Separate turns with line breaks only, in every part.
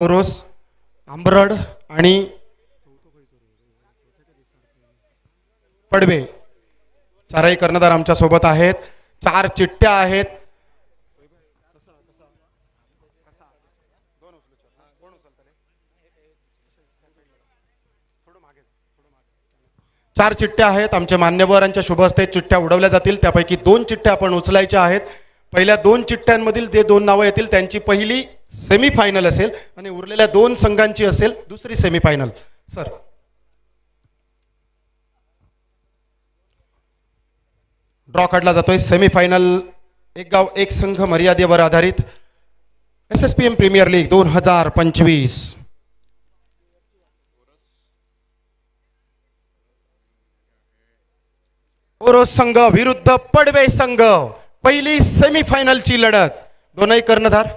ओरोस, आंबरड आणि पडवे चारही कर्णधार आमच्या सोबत आहेत. 4 चिठ्ठ्या आहेत. चार चिठ्ठ्या आहेत. आमच्या मान्यवरांच्या शुभ हस्ते चिठ्ठ्या उडवल्या जातील. त्यापैकी 2 चिठ्ठ्या आपण उचलायच्या आहेत. पहिल्या 2 चिठ्ठ्यांमधील जे 2 नावं येतील त्यांची पहिली सेमीफायनल असेल आणि उरलेल्या 2 संघांची असेल दुसरी सेमीफायनल. सर ड्रॉ काढला जातोय. सेमीफायनल एक गाव एक संघ मर्यादेवर आधारित SSPM प्रीमियर लीग 2025. ओरोस संघ विरुद्ध पडवे संघ, पहिली सेमीफायनलची लढत. दोनही कर्णधार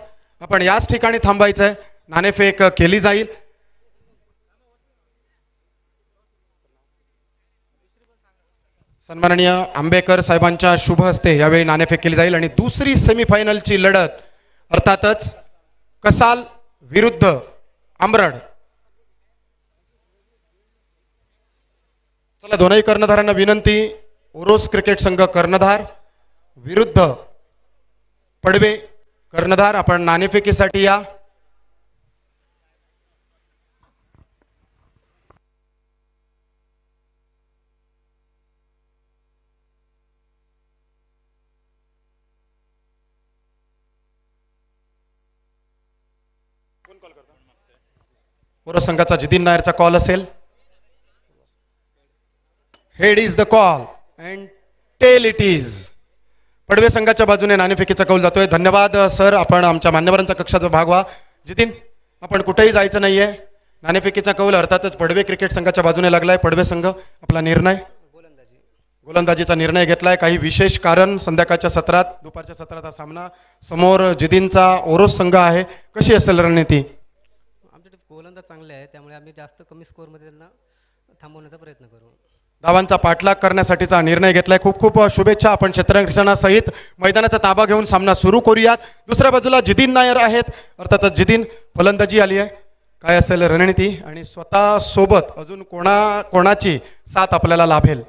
आपण याच ठिकाणी थांबायचंय. नाणेफेक केली जाईल. सन्माननीय आंबेकर साहेबांच्या शुभ हस्ते यावेळी नाणेफेक केली जाईल आणि दुसरी सेमीफायनलची लढत अर्थातच कसाल विरुद्ध आंबरड. चला दोनही कर्णधारांना विनंती. ओरोस क्रिकेट संघ कर्णधार विरुद्ध पडवे कर्णधार, आपण नाणेफेकीसाठी या. ओरोस संघाचा जितीन नायरचा कॉल असेल. Head is the call and tail it is. Padave संघाच्या बाजूने नाणेफेकीचा कौल जातोय. धन्यवाद सर, आपण आमच्या मान्यवरांचा कक्षाचा भाग व्हा. जितीन आपण कुठेही जायचं नाहीये. नाणेफेकीचा कौल अर्थातच पडवे क्रिकेट संघाच्या बाजूने लागलाय. पडवे संघ आपला निर्णय गोलंदाजीचा निर्णय घेतलाय. काही विशेष कारण संध्याकाळच्या सत्रात दुपारच्या सत्रात हा सामना समोर जितीनचा ओरोस संघ आहे. कशी असेल रणनीती?
गोलंदाज चांगले आहे त्यामुळे आम्ही जास्त कमी स्कोअरमध्ये त्यांना थांबवण्याचा प्रयत्न करू.
धावांचा पाठलाग करण्यासाठीचा निर्णय घेतलाय. खूप खूप शुभेच्छा. आपण क्षेत्ररक्षणासहित मैदानाचा ताबा घेऊन सामना सुरू करूयात. दुसऱ्या बाजूला जितीन नायर आहेत. अर्थातच जितीन फलंदाजी आली आहे. काय असेल रणनीती आणि स्वतः सोबत अजून कोणाची साथ आपल्याला लाभेल?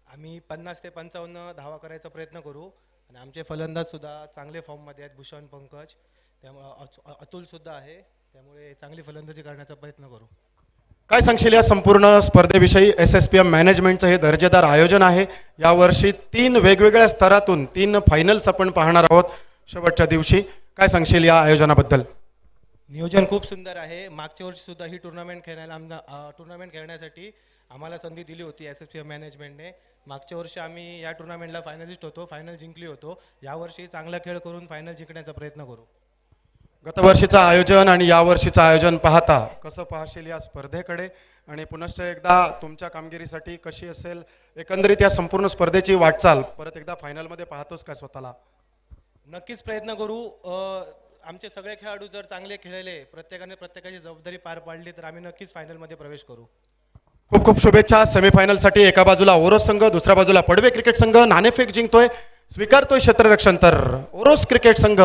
आम्ही 50 ते 55 धावा करायचा प्रयत्न करू आणि आमचे फलंदाज सुद्धा चांगले फॉर्ममध्ये आहेत. भूषण, पंकज, त्यामुळे अतुल सुद्धा आहे. त्यामुळे चांगली फलंदाजी करण्याचा प्रयत्न करू.
काय सांगशील या संपूर्ण स्पर्धेविषयी? SSPM मॅनेजमेंटचं हे दर्जेदार आयोजन आहे. यावर्षी 3 वेगवेगळ्या स्तरातून 3 फायनल्स आपण पाहणार आहोत शेवटच्या दिवशी. काय सांगशील या आयोजनाबद्दल?
नियोजन खूप सुंदर आहे. मागच्या वर्षी सुद्धा ही टुर्नामेंट खेळण्यासाठी आम्हाला संधी दिली होती SSPM मॅनेजमेंटने. मागच्या वर्षी आम्ही या टुर्नामेंटला फायनलिस्ट होतो, फायनल जिंकली होतो. यावर्षी चांगला खेळ करून फायनल जिंकण्याचा प्रयत्न करू.
गतवर्षीचं आयोजन आणि यावर्षीचं आयोजन पाहता कसं पाहशील या स्पर्धेकडे आणि पुनश्च एकदा तुमच्या कामगिरीसाठी कशी असेल एकंदरीत या संपूर्ण स्पर्धेची वाटचाल? परत एकदा फायनलमध्ये पाहतोस का स्वतःला?
नक्कीच प्रयत्न करू. आमचे सगळे खेळाडू जर चांगले खेळले, प्रत्येकाने प्रत्येकाची जबाबदारी पार पाडली तर आम्ही नक्कीच फायनलमध्ये प्रवेश करू.
खूप खूप शुभेच्छा. सेमीफायनलसाठी एका बाजूला ओरोस संघ, दुसऱ्या बाजूला पडवे क्रिकेट संघ नाणेफेक जिंकतोय, स्वीकारतोय क्षेत्ररक्षण. तर ओरोस क्रिकेट संघ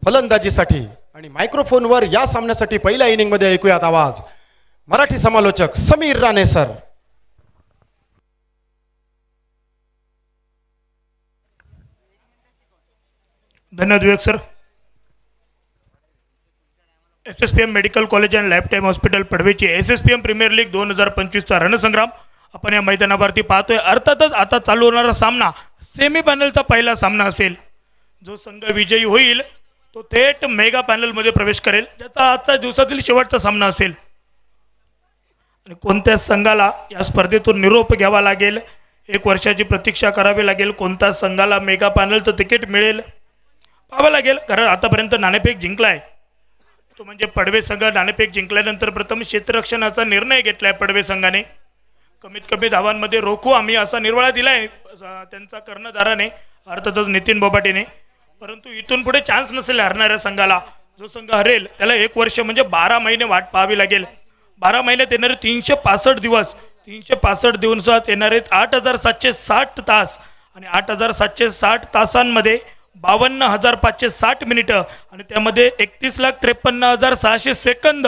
फलंदाजीसाठी आणि मायक्रोफोनवर या सामन्यासाठी पहिल्या इनिंगमध्ये ऐकूयात आवाज मराठी समालोचक समीर राणे सर.
धन्यवाद Vivek sir. SSPM medical college and life time hospital पडवेची SSPM प्रीमियर लीग 2025चा रणसंग्राम आपण या मैदानावरती पाहतोय. अर्थातच आता चालू होणारा सामना सेमीफायनलचा पहिला सामना असेल. जो संघ विजयी होईल तो थेट मेगा पॅनलमध्ये प्रवेश करेल, ज्याचा आजच्या दिवसातील शेवटचा सामना असेल. आणि कोणत्या संघाला या स्पर्धेतून निरोप घ्यावा लागेल, 1 वर्षाची प्रतीक्षा करावी लागेल, कोणत्या संघाला मेगा पॅनलचं तिकीट मिळेल पाहावं लागेल. कारण आतापर्यंत नाणेफेक जिंकला आहे तो म्हणजे पडवे संघ. नाणेफेक जिंकल्यानंतर प्रथम क्षेत्ररक्षणाचा निर्णय घेतला आहे पडवे संघाने. कमीत कमी धावांमध्ये रोखू आम्ही असा निर्वाळा दिला आहे त्यांचा कर्णधाराने, अर्थातच नितीन बोबाटेने. परंतु इथून पुढे चान्स नसेल हरणाऱ्या संघाला. जो संघ हरेल त्याला 1 वर्ष म्हणजे 12 महिने वाट पाहावी लागेल. 12 महिन्यात येणारे 365 दिवस, 365 दिवसात येणारे 8760 तास आणि 8760 तासांमध्ये 52,560 मिनिटं आणि त्यामध्ये 31,53,600 सेकंद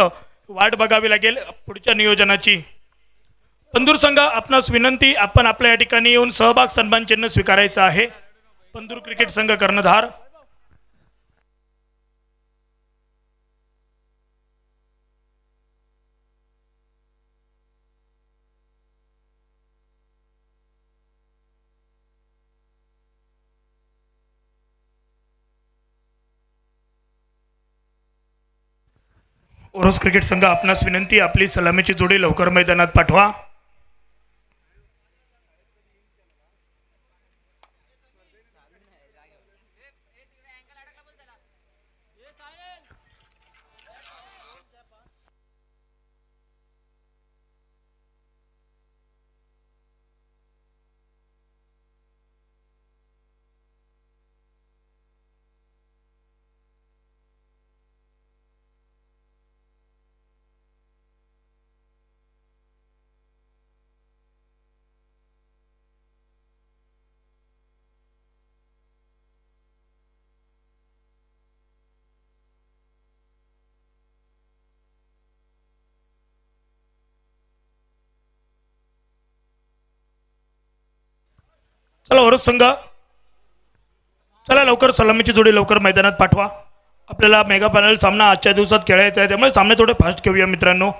वाट बघावी लागेल पुढच्या नियोजनाची. पंदूर संघ आपणास विनंती, आपण आपल्या या ठिकाणी येऊन सहभाग सन्मान चिन्ह स्वीकारायचं आहे. पंदूर क्रिकेट संघ कर्णधार. ओरोस क्रिकेट संघ आपणास विनंती, आपली सलामीची जोडी लवकर मैदानात पाठवा. चला ओरोस संघ, चला लवकर सलामीची जोडी लवकर मैदानात पाठवा. आपल्याला मेगा पॅनल सामना आजच्या दिवसात खेळायचा आहे, त्यामुळे सामने थोडे फास्ट खेळूया मित्रांनो.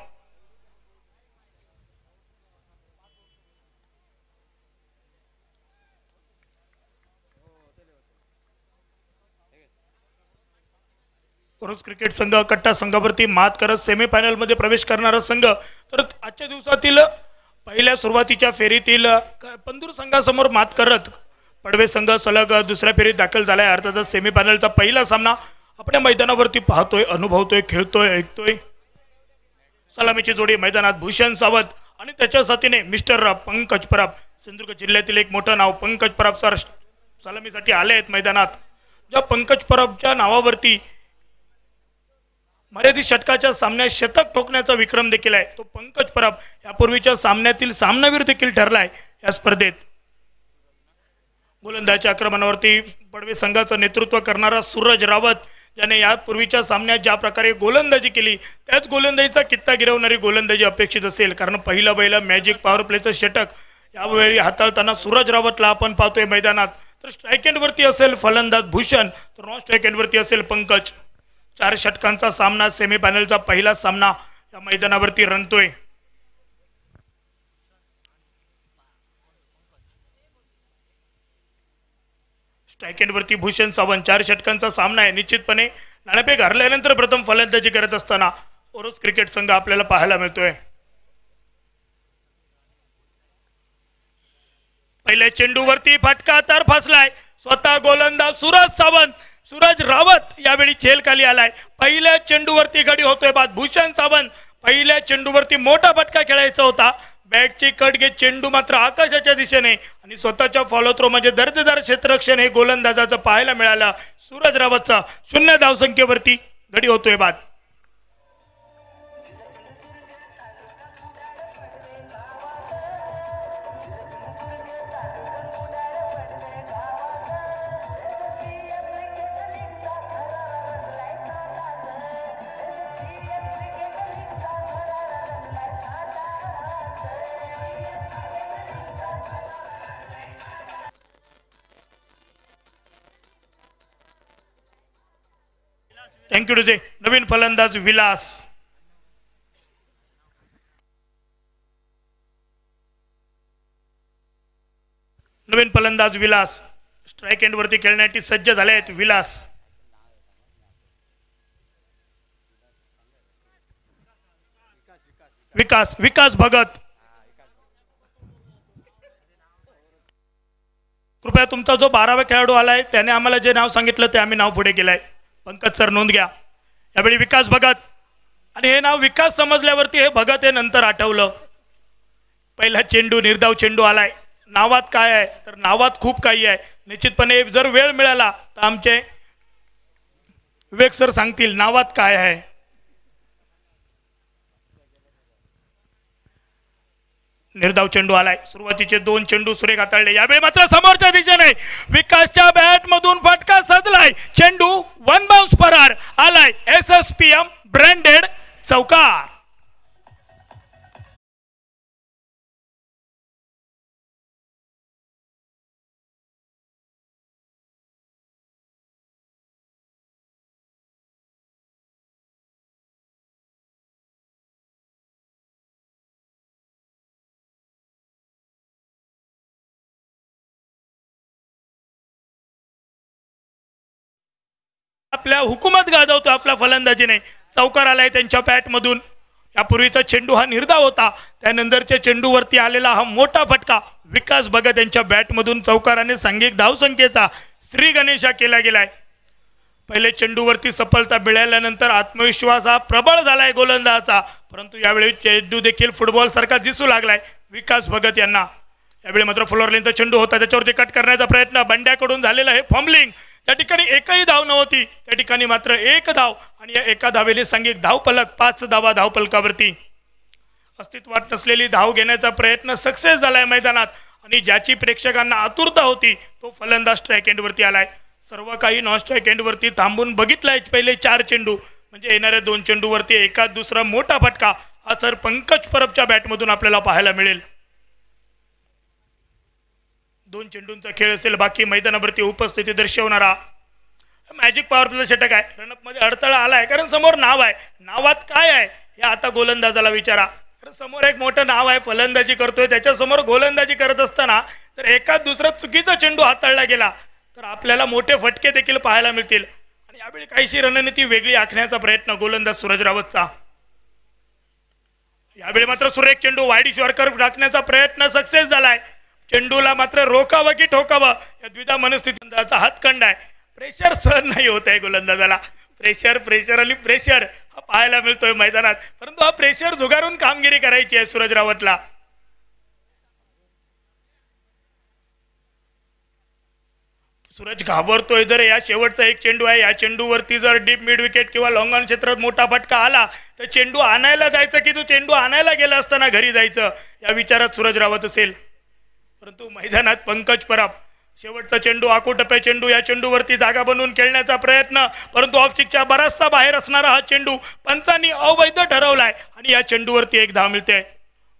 ओरोस क्रिकेट संघ कट्टा संघावरती मात करत सेमीफायनलमध्ये प्रवेश करणारा संघ. तर आजच्या दिवसातील पहिल्या सुरुवातीच्या फेरीतील पंदूर संघासमोर मात करत पडवे संघ सलग दुसऱ्या फेरीत दाखल झालाय. अर्थातच सेमीफायनलचा पहिला सामना आपण या मैदानावरती पाहतोय, अनुभवतोय, खेळतोय, ऐकतोय. सलामीची जोडी मैदानात भूषण सावंत आणि त्याच्या साथीने मिस्टर पंकज परब. सिंधुदुर्ग जिल्ह्यातील एक मोठं नाव पंकज परब सर सलामीसाठी आले आहेत मैदानात. ज्या पंकज परबच्या नावावरती मर्यादित षटकाच्या सामन्यात शतक ठोकण्याचा विक्रम देखील आहे. तो पंकज परब यापूर्वीच्या सामन्यातील सामनावीर देखील ठरलाय या स्पर्धेत. गोलंदाजच्या आक्रमणावरती पडवे संघाचं नेतृत्व करणारा सूरज रावत, ज्याने यापूर्वीच्या सामन्यात ज्या प्रकारे गोलंदाजी केली त्याच गोलंदाजीचा कित्ता गिरवणारी गोलंदाजी अपेक्षित असेल. कारण पहिलं मॅजिक पॉवर प्लेचं षटक यावेळी हाताळताना सूरज रावतला आपण पाहतोय मैदानात. तर स्ट्राईक एंडवरती असेल फलंदाज भूषण, तर नॉन स्ट्राईक एंडवरती असेल पंकज. 4 षटकांचा सामना, सेमीफायनलचा पहिला सामना या मैदानावरती रंगतोय. स्ट्राईक एंडवरती भूषण सावंत. 4 षटकांचा सामना आहे. निश्चितपणे नाणेफेक हरल्यानंतर प्रथम फलंदाजी करत असताना ओरोस क्रिकेट संघ आपल्याला पाहायला मिळतोय. पहिल्या चेंडूवरती फटका तर फसलाय. स्वतः गोलंदाज सूरज रावत यावेळी झेल खाली आलाय. पहिल्या चेंडूवरती गडी होतोय बाद. भूषण सावंत पहिल्या चेंडूवरती मोठा फटका खेळायचा होता. बॅटची कट घेत चेंडू मात्र आकाशाच्या दिशेने आणि स्वतःच्या फॉलो थ्रो म्हणजे दर्जेदार क्षेत्ररक्षण हे गोलंदाजाचं पाहायला मिळालं. सूरज रावतचा 0 धावसंख्येवरती गडी होतोय बाद. Thank you DJ. नवीन फलंदाज विलास. स्ट्राईक एंडवरती खेळण्यासाठी सज्ज झाले आहेत विलास. विकास भगत. कृपया तुमचा जो 12वा खेळाडू आलाय त्याने आम्हाला जे नाव सांगितलं ते आम्ही नाव पुढे केलंय. पंकज सर नोंद घ्या. यावेळी विकास भगत. आणि हे नाव विकास समजल्यावरती हे भगत हे नंतर आठवलं. पहिला चेंडू निर्धाव चेंडू आलाय. नावात काय आहे तर नावात खूप काही आहे. निश्चितपणे जर वेळ मिळाला तर आमचे विवेक सर सांगतील नावात काय आहे. निर्धाव चेंडू आलाय. सुरुवातीचे 2 चेंडू सुरेख हाताळले. यावेळी मात्र समोरच्या दिशेने विकासच्या बॅट मधून फटका सजलाय. चेंडू 1 बाउन्स फरार आलाय. SSPM ब्रँडेड चौकार. आपल्या हुकूमत गाजवतो आपल्या फलंदाजीने. चौकार आलाय त्यांच्या बॅट मधून. यापूर्वीचा चेंडू हा निर्धाव होता. त्यानंतरच्या चेंडूवरती आलेला हा मोठा फटका विकास भगत यांच्या बॅट मधून चौकाराने सांघिक धावसंख्येचा श्री गणेशा केला गेलाय. पहिले चेंडूवरती सफलता मिळाल्यानंतर आत्मविश्वास हा प्रबळ झालाय गोलंदाजाचा. परंतु यावेळी चेंडू देखील फुटबॉल सारखा दिसू लागलाय विकास भगत यांना. यावेळी मात्र फ्लोरलेनचा चेंडू होता त्याच्यावरती कट करण्याचा प्रयत्न बंड्याकडून झालेला हे फॉर्मलिंग. त्या ठिकाणी एकही धाव नव्हती. त्या ठिकाणी मात्र 1 धाव आणि या एका धावेने सांघिक धावफलक 5 धावा धावफलकावरती. अस्तित्वात नसलेली धाव घेण्याचा प्रयत्न सक्सेस झालाय मैदानात आणि ज्याची प्रेक्षकांना आतुरता होती तो फलंदाज स्ट्राईक एंडवरती आलाय. सर्व काही नॉन स्ट्राईक एंडवरती थांबून बघितलाय. पहिले 4 चेंडू म्हणजे येणाऱ्या 2 चेंडूवरती एकाच दुसरा मोठा फटका हा सर पंकज परबच्या बॅटमधून आपल्याला पाहायला मिळेल. 2 चेंडूंचा खेळ असेल. बाकी मैदानावरती उपस्थिती दर्शवणारा मॅजिक पॉवर प्लेचा षटक आहे. रनअप मध्ये अडथळा आलाय कारण समोर नाव आहे. नावात काय आहे हे आता गोलंदाजाला विचारा. कारण समोर एक मोठं नाव आहे. फलंदाजी करतोय त्याच्यासमोर गोलंदाजी करत असताना तर एकाच दुसरा चुकीचा चेंडू हाताळला गेला तर आपल्याला मोठे फटके देखील पाहायला मिळतील. आणि यावेळी काहीशी रणनीती वेगळी आखण्याचा प्रयत्न गोलंदाज सूरज रावतचा. यावेळी मात्र सुरेख चेंडू वाईड शॉर्कर टाकण्याचा प्रयत्न सक्सेस झालाय. चेंडूला मात्र रोखावं की ठोकावं या द्विधा मनस्थितीचा हातखंड आहे. प्रेशर सहन नाही होत आहे गोलंदाजाला. प्रेशर आणि प्रेशर हा पाहायला मिळतोय मैदानात. परंतु हा प्रेशर झुगारून कामगिरी करायची आहे सूरज रावतला. सूरज घाबरतोय. जर या शेवटचा एक चेंडू आहे या चेंडूवरती जर डीप मिड विकेट किंवा लॉंग ऑन क्षेत्रात मोठा फटका आला तर चेंडू आणायला जायचं की तो चेंडू आणायला गेला असताना घरी जायचं या विचारात सूरज रावत असेल. परंतु मैदानात पंकज परब शेवटचा चेंडू आकोटप्पे चेंडू या चेंडूवरती जागा बनवून खेळण्याचा प्रयत्न. परंतु ऑफस्टिकच्या बराचसा बाहेर असणारा हा चेंडू पंचांनी अवैध ठरवलाय आणि या चेंडूवरती 1 धाव मिळते.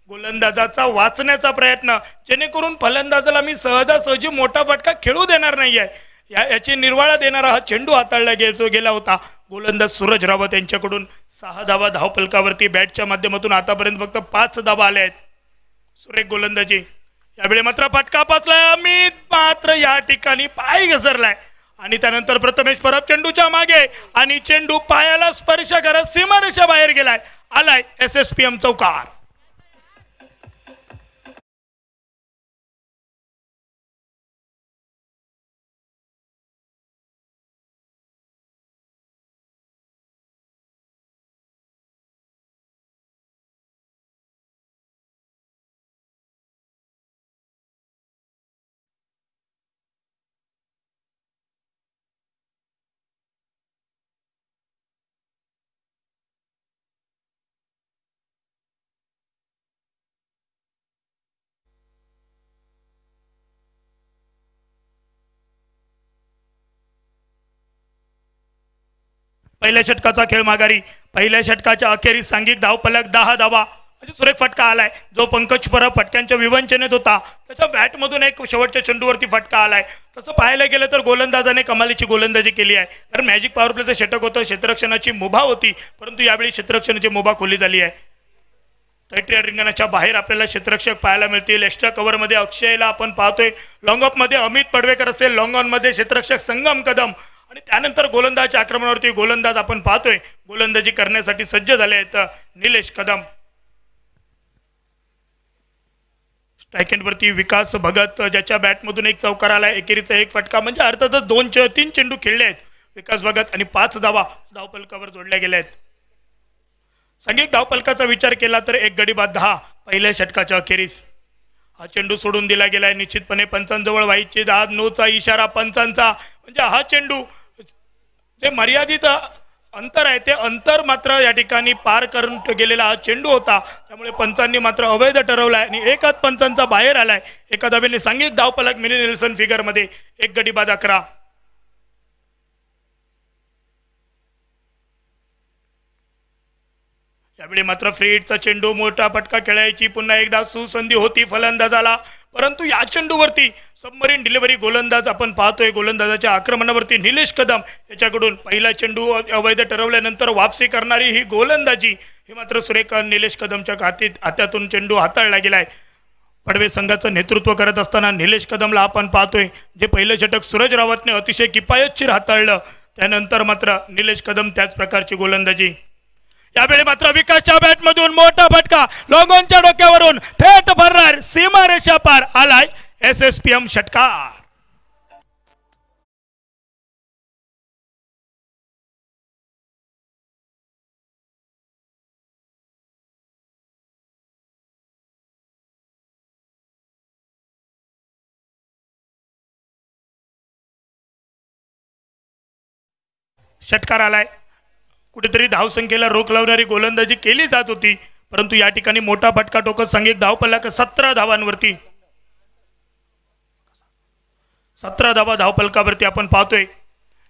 गोलंदाजाचा वाचण्याचा प्रयत्न जेणेकरून फलंदाजाला मी सहजासहजी मोठा फटका खेळू देणार नाहीये याची निर्वाळा देणारा हा चेंडू हाताळला गेला होता. गोलंदाज सूरज रावत यांच्याकडून 6 धावा धावफलकावरती बॅटच्या माध्यमातून आतापर्यंत फक्त 5 धावा आल्या आहेत. सुरेख गोलंदाजी. यावेळी मात्र फटका पाचलाय. अमित मात्र या ठिकाणी पाय घसरलाय आणि त्यानंतर प्रथमेश परब चेंडूच्या मागे आणि चेंडू पायाला स्पर्श करत सीमारेषा बाहेर गेलाय. आलाय SSPM चौकार. पहिल्या षटकाचा खेळ माघारी. पहिल्या षटकाच्या अखेरीस सांघिक धावफलक 10 धावा म्हणजे सुरेख फटका आलाय जो पंकज परब फटक्यांच्या विवंचनेत होता. त्याच्या बॅटमधून एक शेवटच्या चेंडूवरती फटका आलाय. तसं पाहायला गेलं तर गोलंदाजाने कमालीची गोलंदाजी केली आहे. कारण मॅजिक पॉवर प्लेचं षटक होतं. क्षेत्ररक्षणाची मुभा होती परंतु यावेळी क्षेत्ररक्षणाची मुभा खोली झाली आहे. 33 रिंगणाच्या बाहेर आपल्याला क्षेत्ररक्षक पाहायला मिळतील. एक्स्ट्रा कव्हरमध्ये अक्षयला आपण पाहतोय. लॉंग ऑफमध्ये अमित पडवेकर असेल. लॉंग ऑनमध्ये क्षेत्ररक्षक संगम कदम आणि त्यानंतर गोलंदाजच्या आक्रमणावरती गोलंदाज आपण पाहतोय गोलंदाजी करण्यासाठी सज्ज झाले आहेत निलेश कदम. स्ट्राईक एंडवरती विकास भगत ज्याच्या बॅटमधून 1 चौकार आलाय. एकेरीचा 1 फटका म्हणजे अर्थातच 3 चेंडू खेळले आहेत विकास भगत आणि 5 धावा धावफलकावर जोडल्या गेल्या आहेत. सांघिक धावफलकाचा विचार केला तर 1 गडी बाद 10 पहिल्या षटकाच्या अखेरीस. हा चेंडू सोडून दिला गेलाय. निश्चितपणे पंचांजवळ व्हायची दाद नोचा इशारा पंचांचा. म्हणजे हा चेंडू ते मर्यादित अंतर आहे ते अंतर मात्र या ठिकाणी पार करून गेलेला हा चेंडू होता, त्यामुळे पंचांनी मात्र अवैध ठरवलाय आणि एकाच पंचांचा बाहेर आलाय. एका धावेने सांघिक धावफलक मिनी नेल्सन फिगर मध्ये 1 गडी बाद 11. यावेळी मात्र फ्री हिटचा चेंडू, मोठा फटका खेळायची पुन्हा एकदा सुसंधी होती फलंदाजाला, परंतु या चेंडूवरती सबमरीन डिलिव्हरी गोलंदाज आपण पाहतोय. गोलंदाजाच्या आक्रमणावरती निलेश कदम याच्याकडून पहिला चेंडू अवैध ठरवल्यानंतर वापसी करणारी ही गोलंदाजी ही मात्र सुरेख निलेश कदमच्या हातातून चेंडू हाताळला गेलाय. पडवे संघाचं नेतृत्व करत असताना निलेश कदमला आपण पाहतोय, जे पहिलं षटक सूरज रावतने अतिशय किफायतशीर हाताळलं, त्यानंतर मात्र निलेश कदम त्याच प्रकारची गोलंदाजी. यावेळी मात्र विकासच्या बॅटमधून मोठा फटका लोगोंच्या डोक्यावरून थेट फरार, सीमारेषा पार आलाय SSPM षटकार. षटकार आलाय. कुठेतरी धावसंख्येला रोख लावणारी गोलंदाजी केली जात होती, परंतु या ठिकाणी मोठा फटका टोकत सांघिक धावफलक 17 धावांवरती. 17 धावा धावफलकावरती आपण पाहतोय.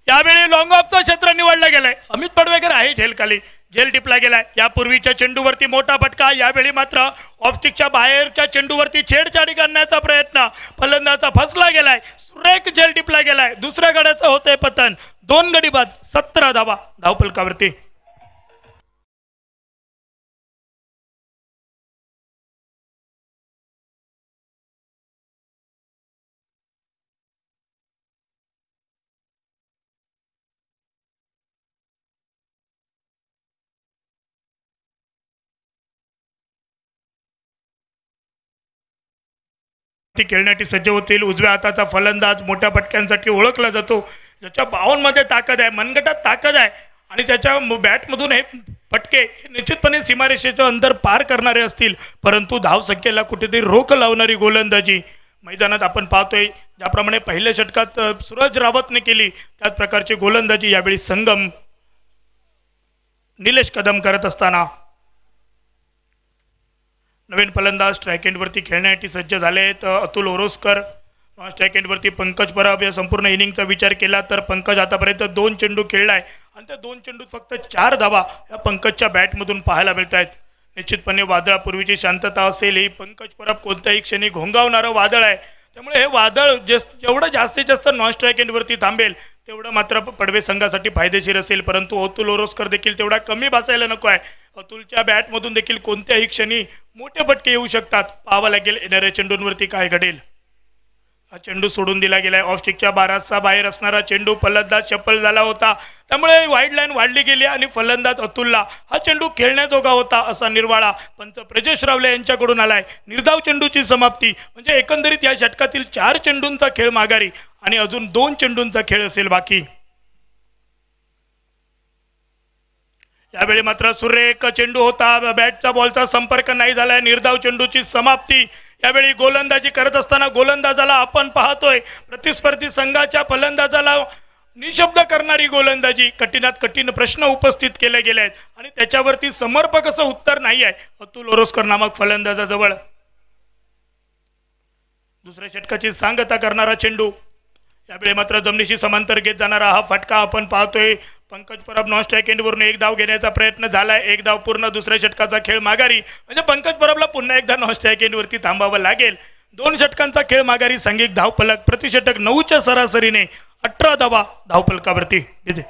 यावेळी लॉंग ऑफचा क्षेत्र निवडला गेलाय. अमित पडवेकर आहे झेल खाली, झेल टिपला गेलाय. यापूर्वीच्या चेंडूवरती मोठा फटका, यावेळी मात्र ऑफस्टिकच्या बाहेरच्या चेंडूवरती छेडछाडी करण्याचा प्रयत्न, फलंदाजा फसला गेलाय, सुरेख झेल टिपला गेलाय. दुसऱ्या गड्याचं होतंय पतन. 2 गडी बाद 17 धावा धावफलकावरती. खेळण्यासाठी सज्ज होतील. उजव्या हाताचा फलंदाज मोठ्या फटक्यांसाठी ओळखला जातो, ज्याच्या बाउंडमध्ये ताकद आहे, मनगटात ताकद आहे आणि त्याच्या बॅटमधून हे फटके निश्चितपणे सीमारेषेचं अंतर पार करणारे असतील, परंतु धावसंख्येला कुठेतरी रोख लावणारी गोलंदाजी मैदानात आपण पाहतोय. ज्याप्रमाणे पहिल्या षटकात सूरज रावतने केली त्याच प्रकारची गोलंदाजी यावेळी संगम निलेश कदम करत असताना नवीन फलंदाज स्ट्राईक एंडवरती खेळण्यासाठी सज्ज झाले. तर अतुल ओरोसकर स्ट्राईक एंडवरती. पंकज परब. या संपूर्ण इनिंगचा विचार केला तर पंकज आतापर्यंत 2 चेंडू खेळलाय आणि त्या 2 चेंडूत फक्त 4 धावा या पंकजच्या बॅटमधून पाहायला मिळत आहेत. निश्चितपणे वादळापूर्वीची शांतता असेल, ही पंकज परब कोणत्याही क्षणी घोंगावणारं वादळ आहे. त्यामुळे हे वादळ जेवढं जास्तीत जास्त नॉन स्ट्राईक एंडवरती थांबेल तेवढं मात्र पडवे संघासाठी फायदेशीर असेल, परंतु अतुल ओरोसकर देखील तेवढा कमी बसायला नको आहे. अतुलच्या बॅटमधून देखील कोणत्याही क्षणी मोठे फटके येऊ शकतात. पाहावं लागेल येणाऱ्या चेंडूंवरती काय घडेल. हा चेंडू सोडून दिला गेलाय. ऑफस्टिकच्या 12चा बाहेर असणारा चेंडू, फलंदाज चप्पल झाला होता, त्यामुळे वाईड लाईन वाढली गेली आणि फलंदाज अतुलला हा चेंडू खेळण्याजोगा होता असा निर्वाळा पंच ब्रजेश रावले यांच्याकडून आलाय. निर्धाव चेंडूची समाप्ती, म्हणजे एकंदरीत या षटकातील 4 चेंडूंचा खेळ माघारी आणि अजून 2 चेंडूंचा खेळ असेल बाकी. यावेळी मात्र सुरेख चेंडू होता, बॅटचा बॉलचा संपर्क नाही झालाय. निर्धाव चेंडूची समाप्ती. यावेळी गोलंदाजी करत असताना गोलंदाजाला आपण पाहतोय, प्रतिस्पर्धी संघाच्या फलंदाजाला निशब्द करणारी गोलंदाजी. कठीणात कठीण प्रश्न उपस्थित केले गेले आहेत आणि त्याच्यावरती समर्पक असं उत्तर नाही आहे अतुल ओरोसकर नामक फलंदाजाजवळ. दुसऱ्या षटकाची सांगता करणारा चेंडू. यावेळी मात्र जमिनीशी समांतर घेत जाणारा हा फटका आपण पाहतोय. पंकज परब नॉन स्ट्राईक एंडवरून 1 धाव घेण्याचा प्रयत्न झालाय. 1 धाव पूर्ण. दुसऱ्या षटकाचा खेळ माघारी, म्हणजे पंकज परबला पुन्हा एकदा नॉन स्ट्राईक एंडवरती थांबावं लागेल. 2 षटकांचा खेळ माघारी. सांघिक धावफलक प्रतिषटक 9च्या सरासरीने 18 धावा धावफलकावरती. विजय.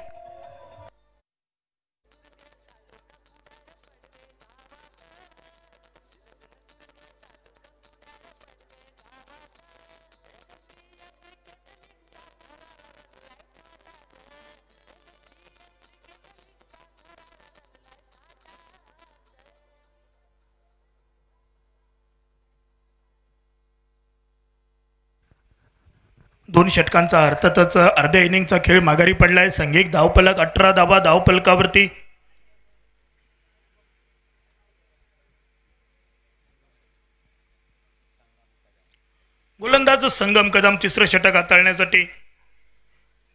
दोन षटकांचा अर्थातच अर्ध्या इनिंगचा खेळ माघारी पडलाय. सांघिक धावफलक 18 धावा धावफलकावरती. गोलंदाज संगम कदम तिसरं षटक हाताळण्यासाठी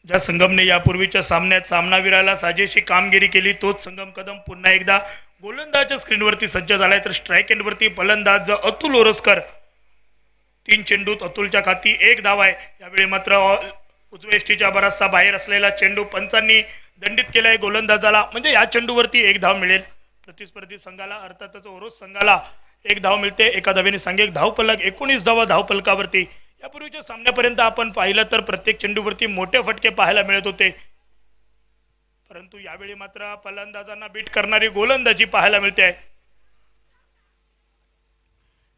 ज्या संघमने यापूर्वीच्या सामन्यात सामनावीराला साजेशी कामगिरी केली तोच संगम कदम पुन्हा एकदा गोलंदाजच्या स्क्रीनवरती सज्ज झालाय. तर स्ट्राईक एंडवरती फलंदाज अतुल ओरोसकर. 3 चेंडूत अतुलच्या खाती 1 धाव आहे. यावेळी मात्र उजव्या यष्टीच्या बराचसा बाहेर असलेला चेंडू पंचांनी दंडित केलाय गोलंदाजाला, म्हणजे या चेंडूवरती 1 धाव मिळेल प्रतिस्पर्धी संघाला. अर्थातच ओरोस संघाला 1 धाव मिळते. एका धावेने संघ 1 धावफलक 19 धावा धावफलकावरती. यापूर्वीच्या सामन्यापर्यंत आपण पाहिलं तर प्रत्येक चेंडूवरती मोठे फटके पाहायला मिळत होते, परंतु यावेळी मात्र फलंदाजांना बीट करणारी गोलंदाजी पाहायला मिळते आहे.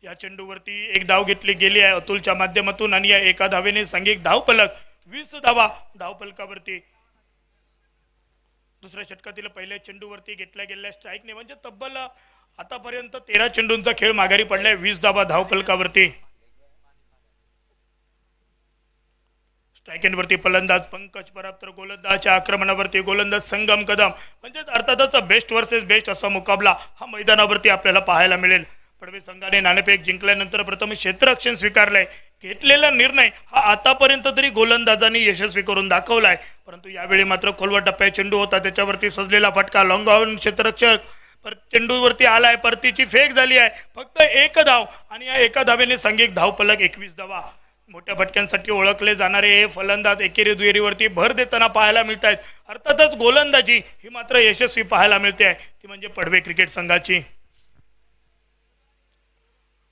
या चेंडूवरती 1 धाव घेतली गेली आहे अतुलच्या माध्यमातून आणि या एका धावेने सांघिक धावफलक 20 धावा धावफलकावरती. दुसऱ्या षटकातील पहिल्या चेंडूवरती घेतल्या गेलेल्या स्ट्राईकने म्हणजे तब्बल आतापर्यंत 13 चेंडूंचा खेळ माघारी पडलाय 20 धावा धावफलकावरती. स्ट्राईक वरती फलंदाज पंकज परब तर गोलंदाजच्या आक्रमणावरती गोलंदाज संगम कदम. म्हणजेच अर्थातच बेस्ट वर्सेस बेस्ट असा मुकाबला हा मैदानावरती आपल्याला पाहायला मिळेल. पडवे संघाने नाणेफेक जिंकल्यानंतर प्रथम क्षेत्ररक्षण स्वीकारलंय. घेतलेला निर्णय हा आतापर्यंत तरी गोलंदाजांनी यशस्वी करून दाखवलाय, परंतु यावेळी मात्र खोलवर टप्प्यात चेंडू होता त्याच्यावरती सजलेला फटका लॉंग ऑन क्षेत्ररक्षक पर चेंडूवरती आलाय. परतीची फेक झाली आहे. फक्त 1 धाव आणि या एका धावेने सांघिक धावफलक 21 धावा. मोठ्या फटक्यांसाठी ओळखले जाणारे हे फलंदाज एकेरी दुहेरीवरती भर देताना पाहायला मिळत आहेत. अर्थातच गोलंदाजी ही मात्र यशस्वी पाहायला मिळते आहे ती म्हणजे पडवे क्रिकेट संघाची.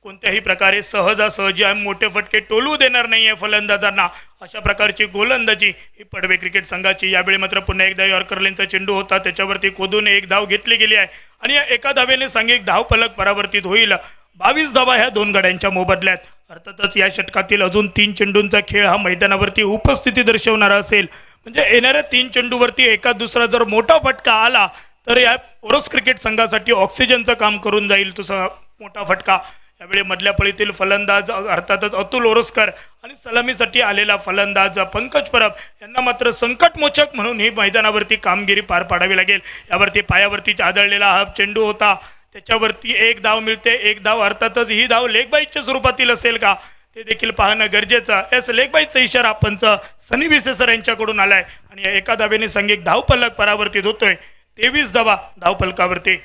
कोणत्याही प्रकारे सहजासहजी मोठे फटके टोलू देणार नाहीये फलंदाजांना, अशा प्रकारची गोलंदाजी ही पडवे क्रिकेट संघाची. यावेळी मात्र पुन्हा एकदा यॉर्कर लेनचा चेंडू होता त्याच्यावरती खोदून 1 धाव घेतली गेली आहे आणि या एका धावेने सांघिक धावफलक परावर्तित होईल. 22 धावा ह्या 2 गड्यांच्या मोबदल्यात. अर्थातच या षटकातील अजून 3 चेंडूंचा खेळ हा मैदानावरती उपस्थिती दर्शवणारा असेल, म्हणजे येणाऱ्या 3 चेंडूवरती एका दुसरा जर मोठा फटका आला तर या ओरोस क्रिकेट संघासाठी ऑक्सिजनचं काम करून जाईल तसा मोठा फटका. यावेळी मधल्या फळीतील फलंदाज अर्थातच अतुल ओरोसकर आणि सलामीसाठी आलेला फलंदाज पंकज परब यांना मात्र संकटमोचक म्हणून ही मैदानावरती कामगिरी पार पाडावी लागेल. यावरती पायावरती आदळलेला हा चेंडू होता त्याच्यावरती 1 धाव मिळते. 1 धाव अर्थातच ही धाव लेग बाईटच्या स्वरूपातील असेल का ते देखील पाहणं गरजेचं. यास लेग बाईटचा इशारा पंच सनी विसेसर यांच्याकडून आलाय आणि या एका धावेने सांघिक धावफलक परावर्तित होतोय 23 धावा धावफलकावरती.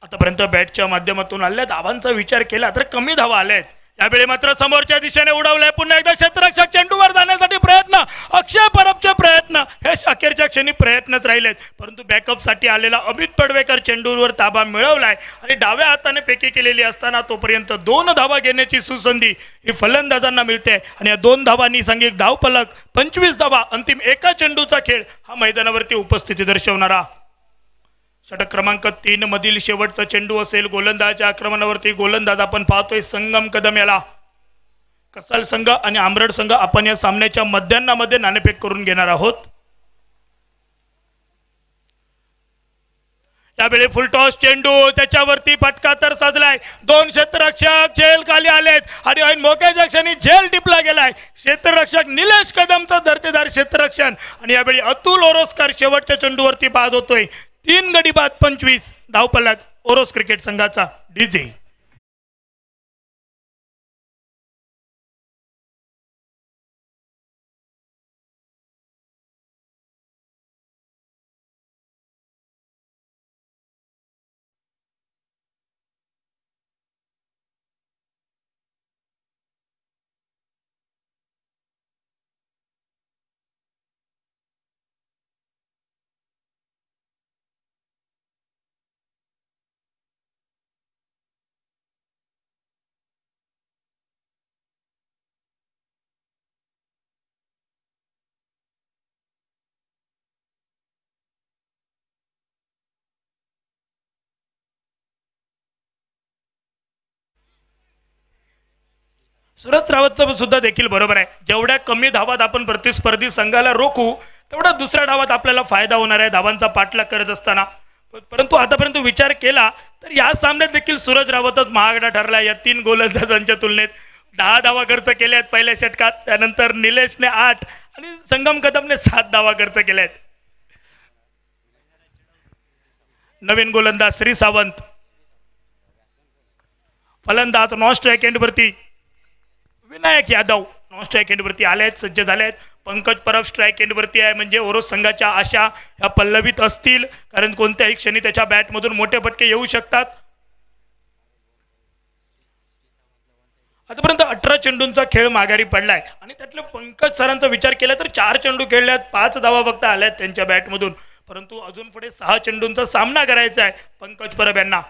आतापर्यंत बॅटच्या माध्यमातून आलेल्या धावांचा विचार केला तर कमी धावा आल्यात. यावेळी मात्र समोरच्या दिशेने उडवलाय. पुन्हा एकदा क्षेत्ररक्षक चेंडूवर जाण्यासाठी प्रयत्न, अक्षय परबचे प्रयत्न हे अखेरच्या क्षणी प्रयत्नच राहिलेत, परंतु बॅकअपसाठी आलेला अमित पडवेकर चेंडूवर ताबा मिळवलाय आणि डाव्या हाताने फेकी केलेली असताना तोपर्यंत 2 धावा घेण्याची सुसंधी ही फलंदाजांना मिळते आणि या 2 धावांनी सांघिक धावफलक 25 धावा. अंतिम एका चेंडूचा खेळ हा मैदानावरती उपस्थिती दर्शवणारा. षटक क्रमांक 3 मधील शेवटचा चेंडू असेल गोलंदाजच्या आक्रमणावरती. गोलंदाज आपण पाहतोय संगम कदम याला. कसाल संघ आणि आंबरड संघ आपण या सामन्याच्या मध्यान्नामध्ये नाणेफेक करून घेणार आहोत. यावेळी फुलटॉस चेंडू त्याच्यावरती फटका तर सजलाय. 2 क्षेत्ररक्षक झेल खाली आलेत आणि ऐन मोक्याच्या क्षणी झेल टिपला गेलाय. क्षेत्ररक्षक निलेश कदमचा दर्जेदार क्षेत्ररक्षण आणि यावेळी अतुल ओरोसकर शेवटच्या चेंडूवरती बाद होतोय. 3 गडी बाद 25 धावफलक ओरोस क्रिकेट संघाचा. डीजे सुरज रावतचं सुद्धा देखील बरोबर आहे. जेवढ्या कमी धावात आपण प्रतिस्पर्धी संघाला रोखू तेवढा दुसऱ्या डावात आपल्याला फायदा होणार आहे धावांचा पाठलाग करत असताना. परंतु आतापर्यंत विचार केला तर या सामन्यात देखील सूरज रावतच महागडा ठरला. या 3 गोलंदाजांच्या तुलनेत 10 धावा खर्च केल्या आहेत पहिल्या षटकात, त्यानंतर निलेशने 8 आणि संगम कदमने 7 धावा खर्च केल्या आहेत. नवीन गोलंदाज श्री सावंत. फलंदाज नॉन स्ट्राईक एंडवरती विनायक यादव नॉन स्ट्राईक एंडवरती आले आहेत, सज्ज झाले आहेत. पंकज परब स्ट्राईक एंडवरती आहे, म्हणजे ओरोस संघाच्या आशा ह्या पल्लवित असतील, कारण कोणत्याही क्षणी त्याच्या बॅटमधून मोठे फटके येऊ शकतात. आतापर्यंत 18 चेंडूंचा खेळ माघारी पडलाय आणि त्यातल्या पंकज सरांचा विचार केला तर 4 चेंडू खेळल्यात, 5 धावा फक्त आल्यात त्यांच्या बॅटमधून, परंतु अजून पुढे 6 चेंडूंचा सामना करायचा आहे पंकज परब यांना.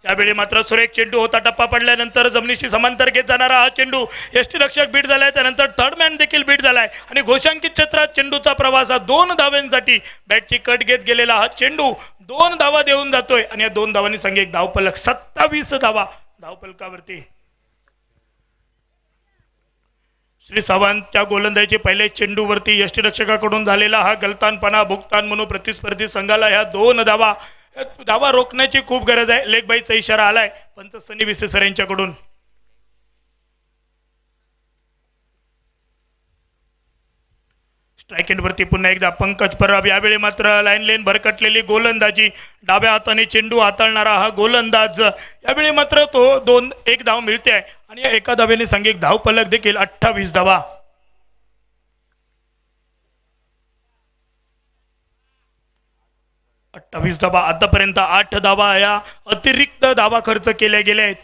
यावेळी मात्र सुरेख चेंडू होता, टप्पा पडल्यानंतर जमिनीशी समांतर घेत जाणारा हा चेंडू यष्टीरक्षक बीट झालाय, त्यानंतर थर्ड मॅन देखील बीट झालाय आणि घोषांकित क्षेत्रात चेंडूचा प्रवास हा 2 धाव्यांसाठी बॅटची कट घेत गेलेला हा चेंडू 2 धावा देऊन जातोय आणि या 2 धावांनी संघ एक धावफलक 27 धावा धावफलकावरती. श्री सावंतच्या गोलंदाजीचे पहिले चेंडूवरती यष्टीरक्षकाकडून झालेला हा गलतानपणा भुगतान म्हणून प्रतिस्पर्धी संघाला ह्या 2 धावा रोखण्याची खूप गरज आहे. लेग बाईचा इशारा आलाय पंच सनी विसेसर यांच्याकडून. स्ट्राईक एंडवरती पुन्हा एकदा पंकज परब. यावेळी मात्र लाईन लेन भरकटलेली गोलंदाजी, डाव्या हाताने चेंडू हाताळणारा हा गोलंदाज. यावेळी मात्र तो 1 धाव मिळते आहे आणि या एका धावेने संघ एक धाव फलक देखील 28 धावा. 28 धावा. आतापर्यंत 8 धावा या अतिरिक्त धावा खर्च केल्या गेल्या आहेत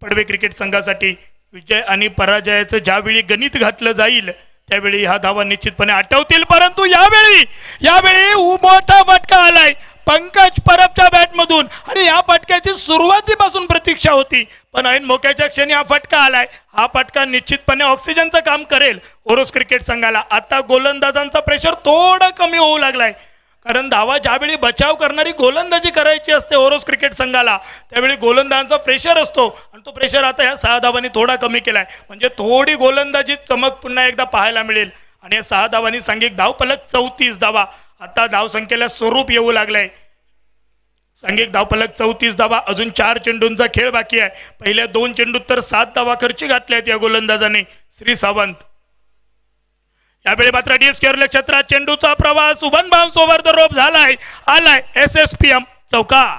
पडवे क्रिकेट संघासाठी. विजय आणि पराजयाचं ज्यावेळी गणित घातलं जाईल त्यावेळी ह्या धावा निश्चितपणे आठवतील, परंतु यावेळी मोठा फटका आलाय पंकज परबच्या बॅटमधून आणि या फटक्याची सुरुवातीपासून प्रतीक्षा होती, पण ऐन मोक्याच्या क्षणी हा फटका आलाय. हा फटका निश्चितपणे ऑक्सिजनचं काम करेल ओरोस क्रिकेट संघाला. आता गोलंदाजांचा प्रेशर थोडा कमी होऊ लागलाय, कारण धावा ज्यावेळी बचाव करणारी गोलंदाजी करायची असते ओरोस क्रिकेट संघाला त्यावेळी गोलंदाजांचा प्रेशर असतो आणि तो प्रेशर आता या 6 धावांनी थोडा कमी केलाय, म्हणजे थोडी गोलंदाजी चमक पुन्हा एकदा पाहायला मिळेल आणि या 6 धावांनी सांघिक धावफलक 34 धावा. आता धावसंख्येला स्वरूप येऊ लागलंय. सांघिक धावफलक 34 धावा. अजून 4 चेंडूंचा खेळ बाकी आहे. पहिल्या 2 चेंडूत तर 7 धावा खर्ची घातल्यात या गोलंदाजाने श्री सावंत. यावेळी मात्र डीप स्क्वेअर क्षेत्रात चेंडूचा प्रवास one bounce over the rope झालाय, आलाय SSPM चौकार.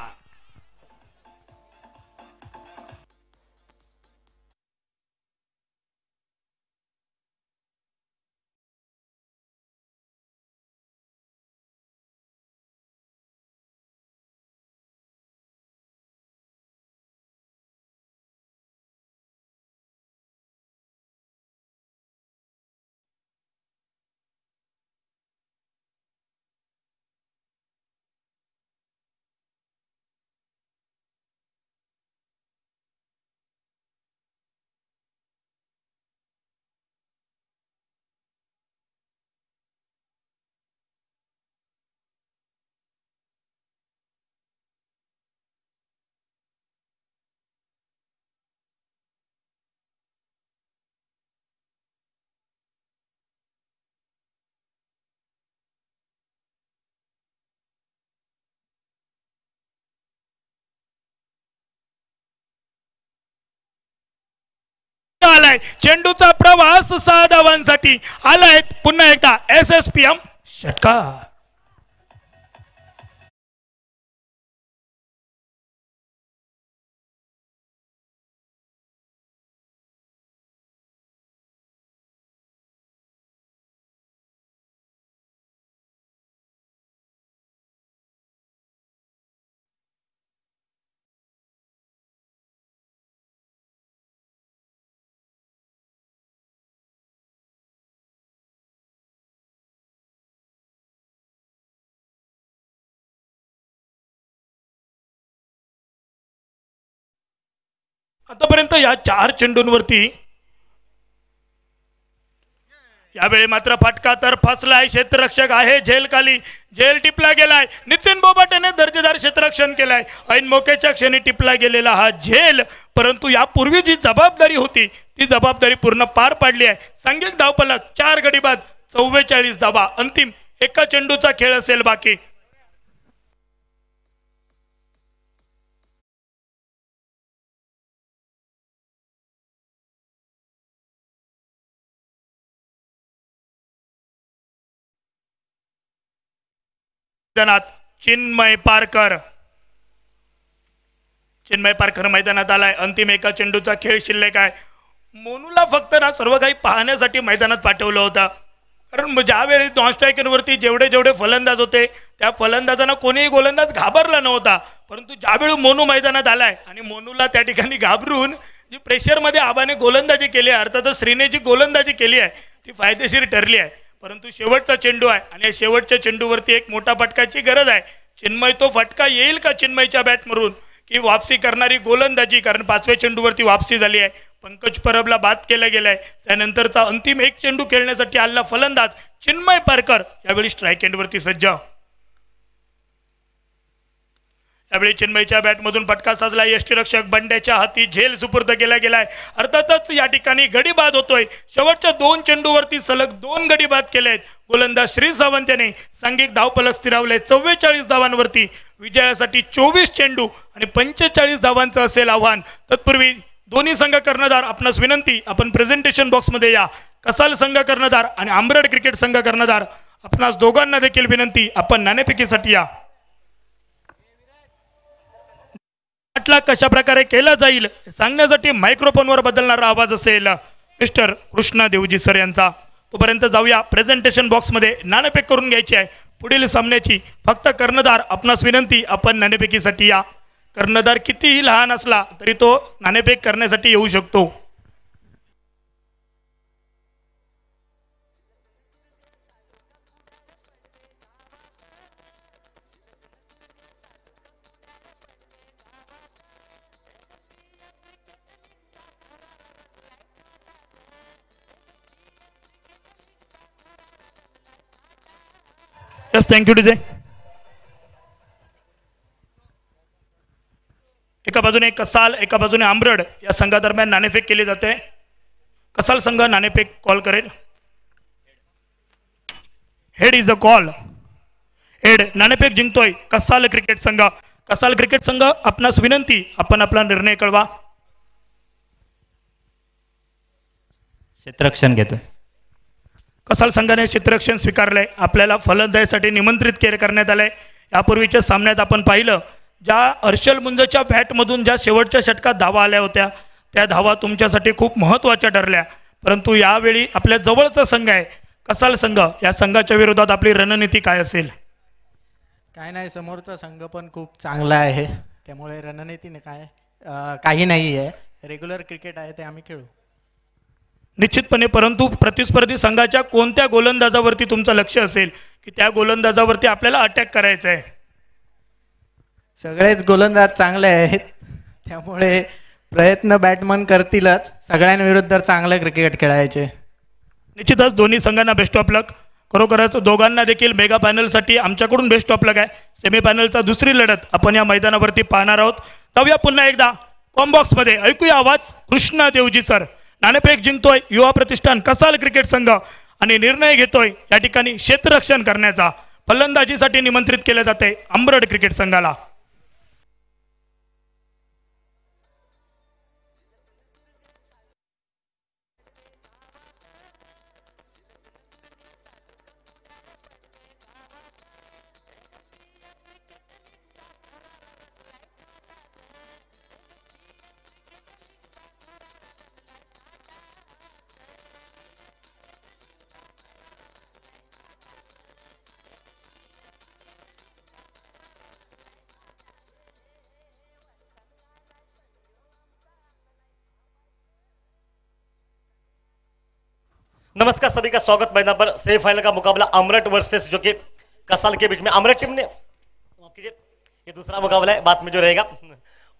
आलाय चेंडूचा प्रवास 6 धावांसाठी आलाय पुन्हा एकदा SSPM षटकार. आतापर्यंत या 4 चेंडूंवरती यावेळी मात्र फटका तर फसलाय. क्षेत्ररक्षक आहे झेल खाली, झेल टिपला गेलाय. नितीन बोबाटेने दर्जेदार क्षेत्ररक्षण केलाय. ऐन मोक्याच्या क्षणी टिपला गेलेला हा झेल, परंतु यापूर्वी जी जबाबदारी होती ती जबाबदारी पूर्ण पार पाडली आहे. सांघिक धावफलक 4 गडी बाद 44 धावा. अंतिम एका चेंडूचा खेळ असेल बाकी. चिन्मय पारकर चिन्मय पारकर मैदानात आलाय. अंतिम एका चेंडूचा खेळ शिल्लक आहे. मोनूला फक्त ना सर्व काही पाहण्यासाठी मैदानात पाठवलं होतं, कारण ज्यावेळी नॉन स्ट्रायकरवरती जेवढे फलंदाज होते त्या फलंदाजांना कोणीही गोलंदाज घाबरला नव्हता. परंतु ज्यावेळी मोनू मैदानात आलाय आणि मोनूला त्या ठिकाणी घाबरून जी प्रेशरमध्ये आबाने गोलंदाजी केली आहे, अर्थातच श्रीने जी गोलंदाजी केली आहे ती फायदेशीर ठरली आहे. परंतु शेवटचा चेंडू आहे आणि या शेवटच्या चेंडूवरती एक मोठा फटकाची गरज आहे. चिन्मय तो फटका येईल का चिन्मयच्या बॅटमधून की वापसी करणारी गोलंदाजी, कारण 5व्या चेंडूवरती वापसी झाली आहे. पंकज परबला बाद केलं गेलाय. त्यानंतरचा अंतिम एक चेंडू खेळण्यासाठी आलेला फलंदाज चिन्मय पारकर यावेळी स्ट्राईक एंडवरती सज्ज. यावेळी चिन्मयच्या बॅटमधून फटका साजला. यष्टीरक्षक बंड्याच्या हाती झेल सुपूर्द केला गेलाय. अर्थातच या ठिकाणी गडी बाद होतोय. शेवटच्या 2 चेंडूवरती सलग 2 गडी बाद केलेत. गोलंदाज श्री सावंत याने सांघिक धावफलक स्थिरावले 44 धावांवरती. विजयासाठी 24 चेंडू आणि 45 धावांचं असेल आव्हान. तत्पूर्वी दोन्ही संघ कर्णधार आपणास विनंती, आपण प्रेझेंटेशन बॉक्समध्ये या. कसाल संघ कर्णधार आणि आंबरड क्रिकेट संघ कर्णधार आपणास दोघांना देखील विनंती, आपण नाणेफेकीसाठी या. कशा प्रकारे केला जाईल सांगण्यासाठी मायक्रोफोनवर बदलणारा आवाज असेल मिस्टर कृष्णा देवजी सर यांचा. तोपर्यंत जाऊया प्रेझेंटेशन बॉक्समध्ये. नाणेफेक करून घ्यायची आहे पुढील सामन्याची. फक्त कर्णधार आपणास विनंती, आपण नाणेफेकीसाठी या. कर्णधार कितीही लहान असला तरी तो नाणेफेक करण्यासाठी येऊ शकतो. Yes, thank you DJ. एका बाजूने कसाल, एका बाजूने आंबरड या संघादरम्यान नाणेफेक केली जाते. कसाल संघ नाणेफेक कॉल करेल. Head is a call. Head नाणेफेक जिंकतोय कसाल क्रिकेट संघ. कसाल क्रिकेट संघ आपणास विनंती, आपण आपला निर्णय कळवा.
क्षेत्ररक्षण घेतोय.
कसाल संघाने क्षेत्ररक्षण स्वीकारलंय. आपल्याला फलंदाजीसाठी निमंत्रित करण्यात आलंय. यापूर्वीच्या सामन्यात आपण पाहिलं, ज्या हर्षल मुंजच्या बॅटमधून ज्या शेवटच्या षटकात धावा आल्या होत्या त्या धावा तुमच्यासाठी खूप महत्त्वाच्या ठरल्या. परंतु यावेळी आपल्या जवळचा संघ आहे कसाल संघ. या संघाच्या विरोधात आपली रणनीती काय असेल?
काय नाही, समोरचा संघ पण खूप चांगला आहे, त्यामुळे रणनीतीने काही नाही आहे. रेग्युलर क्रिकेट आहे ते आम्ही खेळू
निश्चितपणे. परंतु प्रतिस्पर्धी संघाच्या कोणत्या गोलंदाजावरती तुमचं लक्ष असेल की त्या गोलंदाजावरती आपल्याला अटॅक करायचा आहे?
सगळेच गोलंदाज चांगले आहेत, त्यामुळे प्रयत्न बॅटमन करतीलच सगळ्यांविरुद्ध चांगलं क्रिकेट खेळायचे.
निश्चितच दोन्ही संघांना बेस्ट ऑफ लक. खरोखरच दोघांना देखील मेगा फायनलसाठी आमच्याकडून बेस्ट ऑफ लक आहे. सेमीफायनलचा दुसरी लढत आपण या मैदानावरती पाहणार आहोत. जाऊया पुन्हा एकदा कॉम्बॉक्समध्ये, ऐकूया आवाज कृष्णा देवजी सर. नाणेफेक जिंकतोय युवा प्रतिष्ठान कसाल क्रिकेट संघ आणि निर्णय घेतोय या ठिकाणी क्षेत्ररक्षण करण्याचा. फलंदाजीसाठी निमंत्रित केले जाते आंबरड क्रिकेट संघाला.
नमस्कार सभी का स्वागत। मैदान पर सेमीफाइनल का मुकाबला अमरट वर्सेस जो कि कसाल के बीच में। अमरट टीम ने ये दूसरा मुकाबला है, बाद में जो रहेगा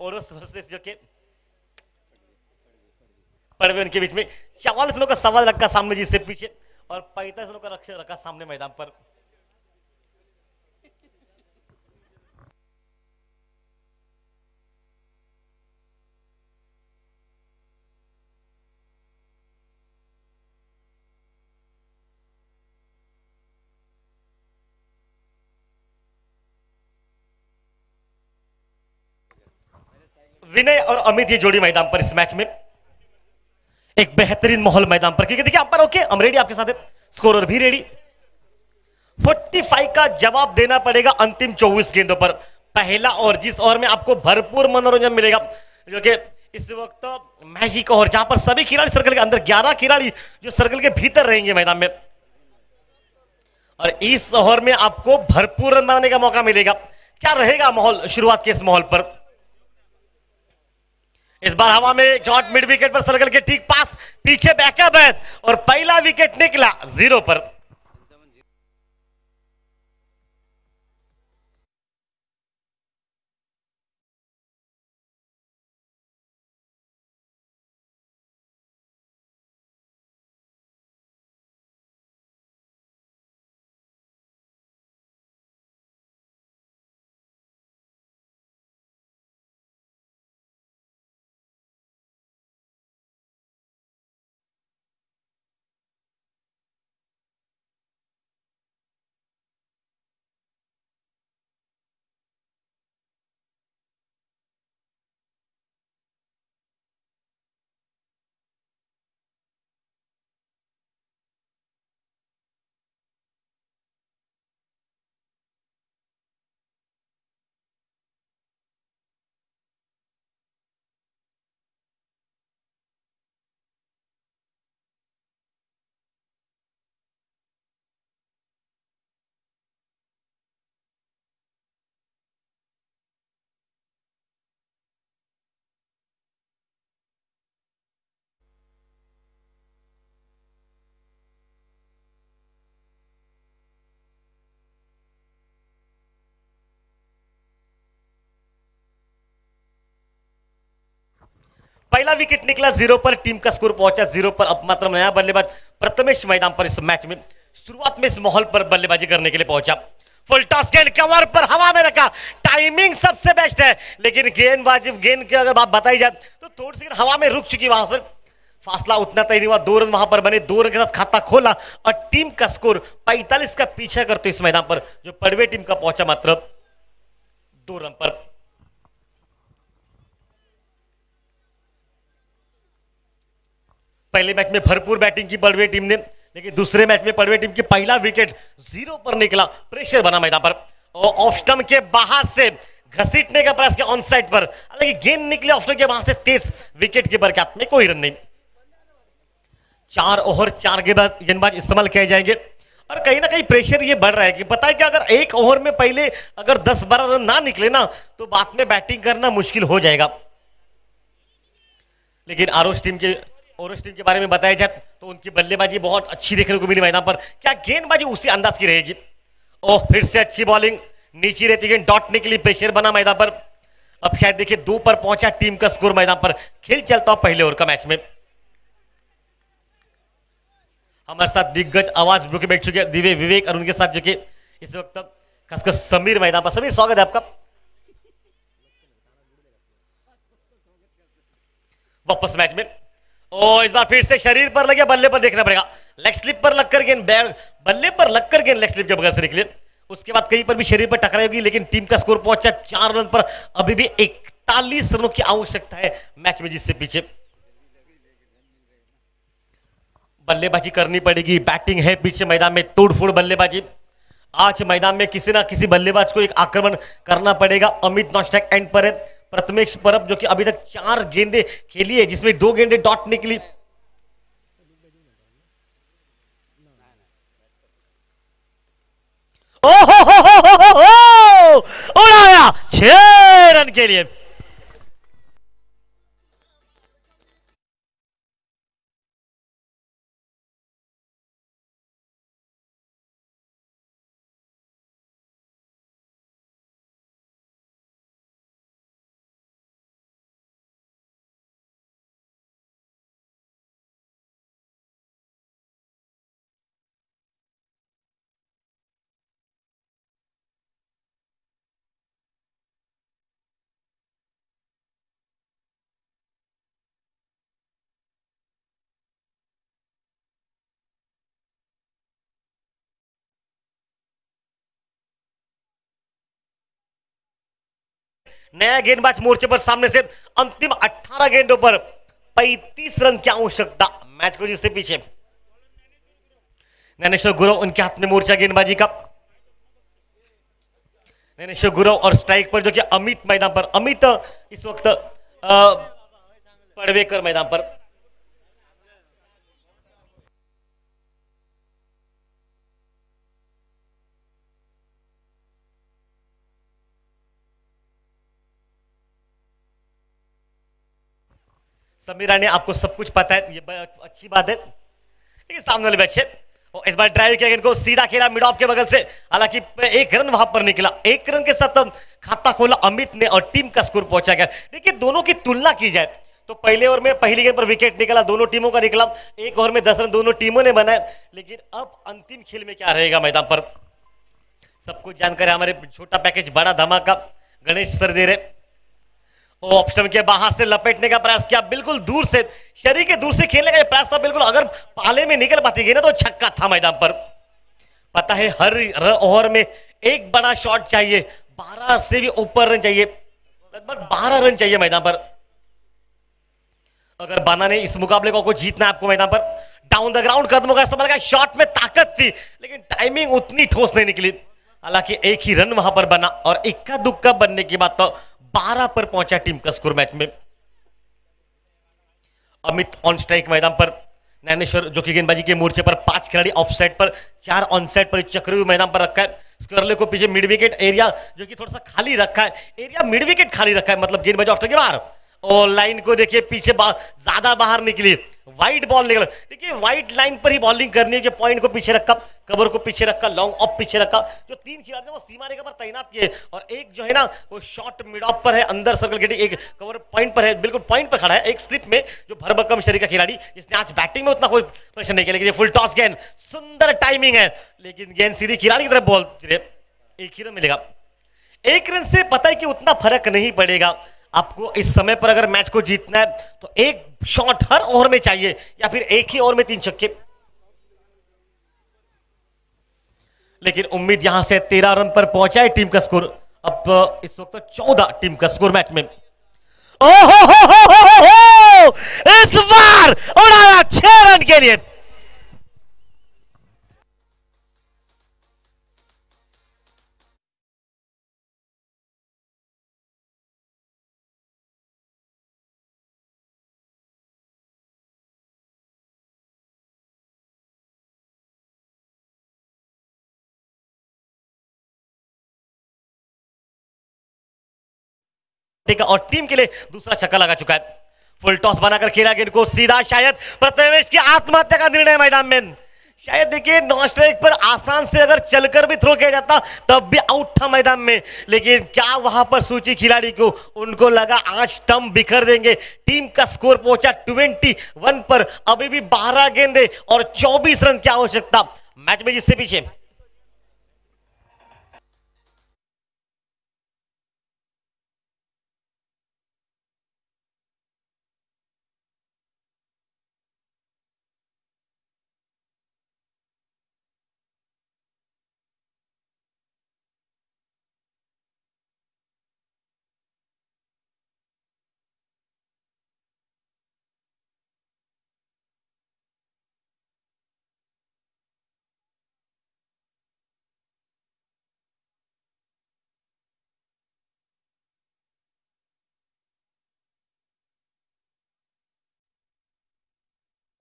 ओरस वर्सेस जो कि पड़वे उनके बीच में। 44 रनों का सवाल रखा सामने जी से पीछे और 45 रनों का लक्ष्य रखा सामने मैदान पर। विनय और अमित ये जोड़ी मैदान पर इस मैच में। एक बेहतरीन माहौल मैदान पर, क्योंकि देखिए अंपायर ओके, हम रेडी आपके साथ है, स्कोरर भी रेडी। 45 का जवाब देना पड़ेगा अंतिम 24 गेंदों पर। पहला ओवर, जिस ओवर में आपको भरपूर मनोरंजन मिलेगा, जो कि इस वक्त मैजिक ओवर, जहां पर सभी खिलाड़ी सर्कल के अंदर, 11 खिलाड़ी जो सर्कल के भीतर रहेंगे मैदान में, और इस ओवर में आपको भरपूर रन बनाने का मौका मिलेगा। क्या रहेगा माहौल शुरुआत के इस माहौल पर? इस बार हवा में शॉट मिड विकेट पर सर्कल के ठीक पास, पीछे बैकअप है और पहला विकेट निकला 0 पर। पहला विकेट निकला 0 पर, टीम का स्कोर पहुंचा 0 पर। अब मात्र नया बल्लेबाज प्रथमेश मैदान पर इस मैच में शुरुआत में इस माहौल पर बल्लेबाजी करने के लिए पहुंचा। फुल टॉस गेंद कवर पर हवा में रखा, टाइमिंग सबसे बेस्ट है, लेकिन गेंदबाजी गेंद की अगर बात बताई जाए तो थोड़ी सी हवा में रुक चुकी, वहां से फासला उतना तय नहीं हुआ। 2 रन वहां पर बने, 2 रन के साथ खाता खोला और टीम का स्कोर 45 का पीछा करते इस मैदान पर जो पड़वे टीम का पहुंचा मात्र 2 रन पर। पहले मैच में भरपूर बैटिंग की पड़वे टीम ने, लेकिन दूसरे मैच में पड़वे टीम की पहला विकेट 0 पर निकला, प्रेशर बना मैदान पर और ऑफ स्टंप के बाहर से घसीटने का प्रयास किया ऑन साइड पर, हालांकि गेंद निकले ऑफ स्टंप के बाहर से तेज, विकेट के बरकत में कोई रन नहीं। 4 ओवर 4 गेंदबाज इस्तेमाल किए जाएंगे और कहीं ना कहीं प्रेशर ये बढ़ रहा है कि पता है कि अगर एक ओवर में पहले अगर 10-12 रन ना निकले ना तो बाद में बैटिंग करना मुश्किल हो जाएगा। लेकिन ओरेंज टीम के बारे में बताया जाए तो उनकी बल्लेबाजी बहुत अच्छी देखने को मिली मैदान पर। क्या गेंदबाजी उसी अंदाज की रहेगी? ओह, फिर से अच्छी बॉलिंग, नीचे रहती गेंद डॉट निकली, प्रेशर बना मैदान पर। अब शायद देखिए 2 पर पहुंचा टीम का स्कोर मैदान पर। खेल चलता हो पहले ओवर का मैच में। हमारे साथ दिग्गज आवाज ब्रो के बैठ चुके दिव्य विवेक और उनके साथ जो कि इस वक्त खासकर समीर मैदान पर। समीर, स्वागत है आपका वापस मैच में। और इस बार फिर से शरीर पर लगे, बल्ले पर देखना पड़ेगा। लेग स्लिप पर लगकर गेंद बल्ले पर लगकर गेंद लेग स्लिप के बगल से निकले, उसके बाद कहीं पर भी शरीर पर टकराई होगी, लेकिन टीम का स्कोर पहुंचा 4 रन पर। अभी भी 41 रनों की आवश्यकता है मैच में, जिससे पीछे बल्लेबाजी करनी पड़ेगी। बैटिंग है पीछे मैदान में, तोड़फोड़ बल्लेबाजी। आज मैदान में किसी ना किसी बल्लेबाज को एक आक्रमण करना पड़ेगा। अमित नॉस्टैक एंड पर है, प्रथमेश परब जो कि अभी तक 4 गेंदे खेली है जिसमें 2 गेंदे डॉट निकली। ओहो, उड़ाया 6 रन के लिए। नया गेंदबाज मोर्चे पर सामने से अंतिम 18 गेंदों पर 35 रन की आवश्यकता मैच को जिससे पीछे। ज्ञानेश्वर गुरु उनके हाथ में मोर्चा गेंदबाजी का। नैनेश्वर गुरव और स्ट्राइक पर जो कि अमित मैदान पर, अमित इस वक्त पड़वेकर मैदान पर। समीरा ने आपको सब कुछ पता है, ये अच्छी बात है। लेकिन सामने वाले बच्चे और इस बार ड्राइव किया इनको सीधा खेला मिड ऑफ के बगल से, हालांकि एक रन वहां पर निकला, एक रन के साथ खाता खोला अमित ने और टीम का स्कोर पहुंचा गया। देखिए दोनों की तुलना की जाए तो पहले ओवर में पहली गेंद पर विकेट निकला, दोनों टीमों का निकला, एक ओवर में 10 रन दोनों टीमों ने बनाए। लेकिन अब अंतिम खेल में क्या रहेगा मैदान पर, सब कुछ जानकारी हमारे छोटा पैकेज बड़ा धमाका गणेश सर दे रहे। ऑफ स्टंप के बाहर से लपेटने का प्रयास किया, बिल्कुल दूर से शरीर के दूर से खेलने का प्रयास था, बिल्कुल अगर पाले में निकल पाती गई ना तो छक्का था मैदान पर। पता है हर ओवर में एक बड़ा शॉट चाहिए, 12 से भी ऊपर रन चाहिए, लगभग 12 रन चाहिए मैदान पर अगर बाना ने इस मुकाबले को जीतना है आपको मैदान पर। डाउन द ग्राउंड कदमों का इस्तेमाल, शॉट में ताकत थी लेकिन टाइमिंग उतनी ठोस नहीं निकली। हालांकि एक ही रन वहां पर बना और इक्का दुक्का बनने की बात तो 12 पर पहुंचा टीम का स्कोर मैच में। अमित ऑन स्ट्राइक मैदान पर, नैनेश्वर जो कि गेंदबाजी के मोर्चे पर 5 खिलाड़ी ऑफ साइड पर, 4 ऑन साइड पर चक्रव्यूह मैदान पर रखा है। स्क्वायरले को पीछे मिड विकेट एरिया जो कि थोड़ा सा खाली रखा है, एरिया मिड विकेट खाली रखा है, मतलब गेंदबाजी ऑफ के बाहर। और लाइन को देखिए पीछे ज्यादा बाहर निकली, वाइड बॉल निकला। देखिए वाइड लाइन पर ही बॉलिंग करनी है कि पॉइंट को पीछे रखा, कवर को पीछे रखा, लॉन्ग ऑफ पीछे रखा। जो 3 खिलाड़ी वो सीमा रेखा पर तैनात किए और एक जो है ना वो शॉट मिड ऑफ पर है, अंदर सर्कल गेटिंग, एक कवर पॉइंट पर है, बिल्कुल पॉइंट पर खड़ा है एक स्लिप में जो भरभक्कम शरीर का खिलाड़ी, जिसने आज बैटिंग में उतना कोई प्रश्न नहीं किया। लेकिन फुल टॉस गेंद, सुंदर टाइमिंग है लेकिन गेंद सीधी खिलाड़ी की तरफ बॉल, एक ही रन मिलेगा। एक रन से पता है कि उतना फर्क नहीं पड़ेगा आपको। इस समय पर अगर मैच को जीतना है तो एक शॉट हर ओवर में चाहिए या फिर एक ही ओवर में 3 छक्के। लेकिन उम्मीद यहां से 13 रन पर पहुंचा है टीम का स्कोर। अब इस वक्त 14 टीम का स्कोर मैच में। ओहो इस बार उड़ाया 6 रन के लिए। और टीम के लिए दूसरा छक्का लगा चुका है। फुल टॉस बनाकर खेला गेंद को सीधा, शायद प्रथमेश की आत्महत्या का निर्णय मैदान में। शायद देखिए नॉन स्ट्राइक पर आसान से अगर चलकर भी थ्रो किया जाता तब भी आउट था मैदान में। लेकिन क्या वहां पर सूची खिलाड़ी को उनको लगा आज स्टंप बिखर देंगे। टीम का स्कोर पहुंचा 21 पर, अभी भी 12 गेंदे और 24 रन की आवश्यकता मैच में जिससे पीछे।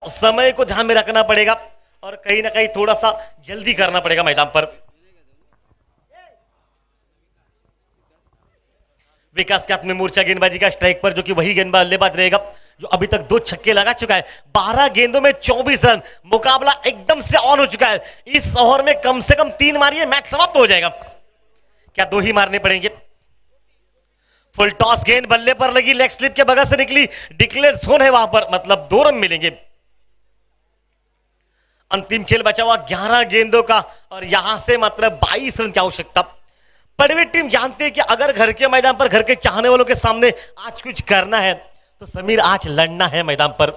समय को ध्यान में रखना पड़ेगा और कहीं ना कहीं थोड़ा सा जल्दी करना पड़ेगा मैदान पर। विकास के हाथ में मूर्छा गेंदबाजी का स्ट्राइक पर, जो कि वही बल्लेबाज रहेगा जो अभी तक 2 छक्के लगा चुका है। 12 गेंदों में 24 रन, मुकाबला एकदम से ऑन हो चुका है। इस ओवर में कम से कम 3 मारिए, मैच समाप्त हो जाएगा। क्या 2 ही मारने पड़ेंगे? फुल टॉस गेंद बल्ले पर लगी, लेग स्लिप के बगल से निकली, डिक्लेयर जोन है वहां पर, मतलब 2 रन मिलेंगे। अंतिम खेल बचा हुआ 11 गेंदों का और यहां से मात्र 22 रन की आवश्यकता। पड़वे टीम जानती है कि अगर घर के मैदान पर घर के चाहने वालों के सामने आज कुछ करना है तो समीर आज लड़ना है मैदान पर।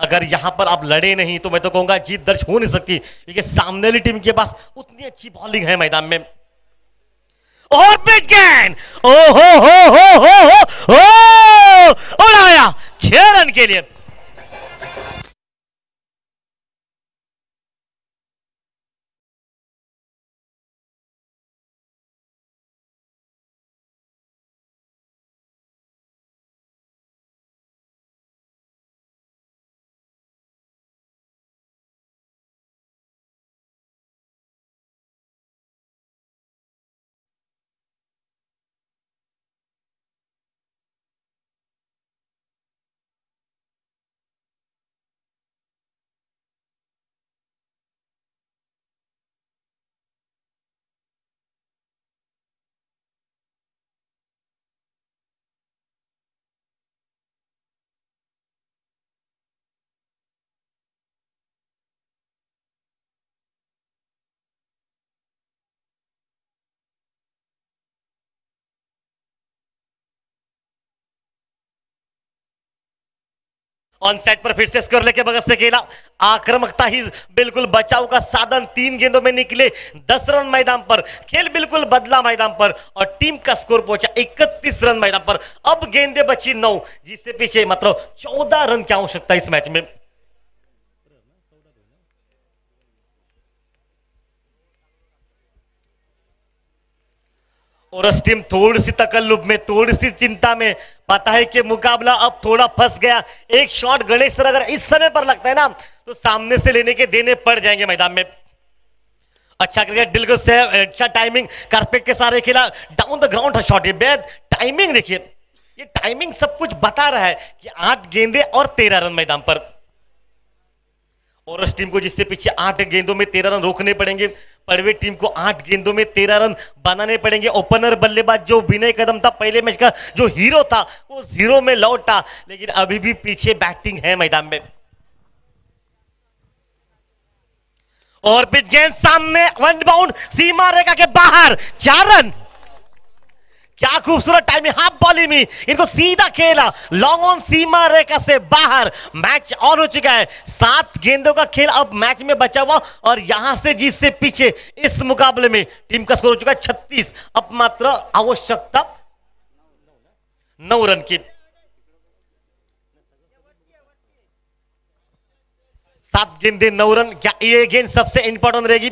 अगर यहां पर आप लड़े नहीं तो मैं तो कहूंगा जीत दर्ज हो नहीं सकती, क्योंकि सामने वाली टीम के पास उतनी अच्छी बॉलिंग है मैदान में। और पिच गेंद, ओ हो उड़ाया 6 रन के लिए। ऑन सेट पर फिर से स्कोर लेके बगल से खेला, आक्रामकता ही बिल्कुल बचाव का साधन, 3 गेंदों में निकले 10 रन मैदान पर, खेल बिल्कुल बदला मैदान पर और टीम का स्कोर पहुंचा 31 रन मैदान पर। अब गेंदे बची 9, जिससे पीछे मतलब 14 रन की आवश्यकता इस मैच में। और उस टीम थोड़ी सी तकल्लुफ में, थोड़ी सी चिंता में, पता है कि मुकाबला अब थोड़ा फंस गया। एक शॉट गणेश सर अगर इस समय पर लगता है ना तो सामने से लेने के देने पड़ जाएंगे मैदान में। अच्छा क्रिकेट, दिल से अच्छा टाइमिंग, कारपेट के सारे खेला, डाउन द ग्राउंड शॉट। ये बेद टाइमिंग देखिए, ये टाइमिंग सब कुछ बता रहा है कि 8 गेंदे और 13 रन मैदान पर। और उस टीम को जिससे पीछे 8 गेंदों में 13 रन रोकने पड़ेंगे, पड़वे टीम को 8 गेंदों में 13 रन बनाने पड़ेंगे। ओपनर बल्लेबाज जो विनय कदम था, पहले मैच का जो हीरो था, वो 0 में लौटा, लेकिन अभी भी पीछे बैटिंग है मैदान में। और पिच गेंद सामने, वन बाउंड, सीमा रेखा के बाहर, 4 रन। क्या खूबसूरत टाइमिंग, हाफ बॉलिंग में इनको सीधा खेला, लॉन्ग ऑन, सीमा रेखा से बाहर। मैच ऑन हो चुका है, 7 गेंदों का खेल अब मैच में बचा हुआ और यहां से जिससे पीछे इस मुकाबले में टीम का स्कोर हो चुका है 36। अब मात्र आवश्यकता 9 रन की। 7 गेंदे 9 रन, क्या ये गेंद सबसे इंपॉर्टेंट रहेगी?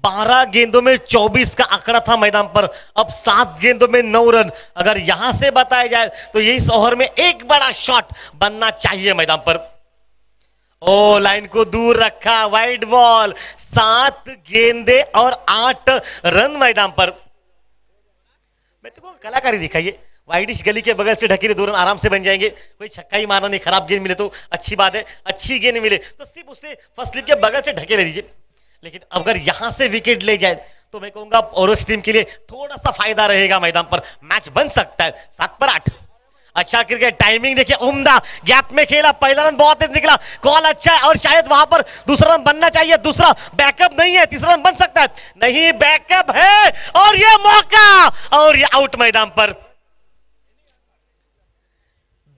12 गेंदों में 24 का आंकड़ा था मैदान पर, अब 7 गेंदों में 9 रन। अगर यहां से बताया जाए तो इस ओवर में एक बड़ा शॉट बनना चाहिए मैदान पर। ओ, लाइन को दूर रखा, वाइड बॉल, 7 गेंदे और 8 रन मैदान पर। मैं तुमको कलाकारी दिखाइए, वाइडिश गली के बगल से ढके 2 रन आराम से बन जाएंगे। कोई छक्का ही मारना नहीं, खराब गेंद मिले तो अच्छी बात है, अच्छी गेंद मिले तो सिर्फ उसे फर्स्ट स्लिप के बगल से ढके रह दीजिए। लेकिन अगर यहां से विकेट ले जाए तो मैं कहूंगा ओरोस टीम के लिए थोड़ा सा फायदा रहेगा, मैदान पर मैच बन सकता है 7 पर 8। अच्छा क्रिकेट, टाइमिंग देखिए, उम्दा, गैप में खेला, पहला रन बहुत तेज निकला, कॉल अच्छा है और शायद वहां पर दूसरा रन बनना चाहिए, दूसरा बैकअप नहीं है, तीसरा रन बन सकता है, नहीं बैकअप है और ये मौका और ये आउट मैदान पर।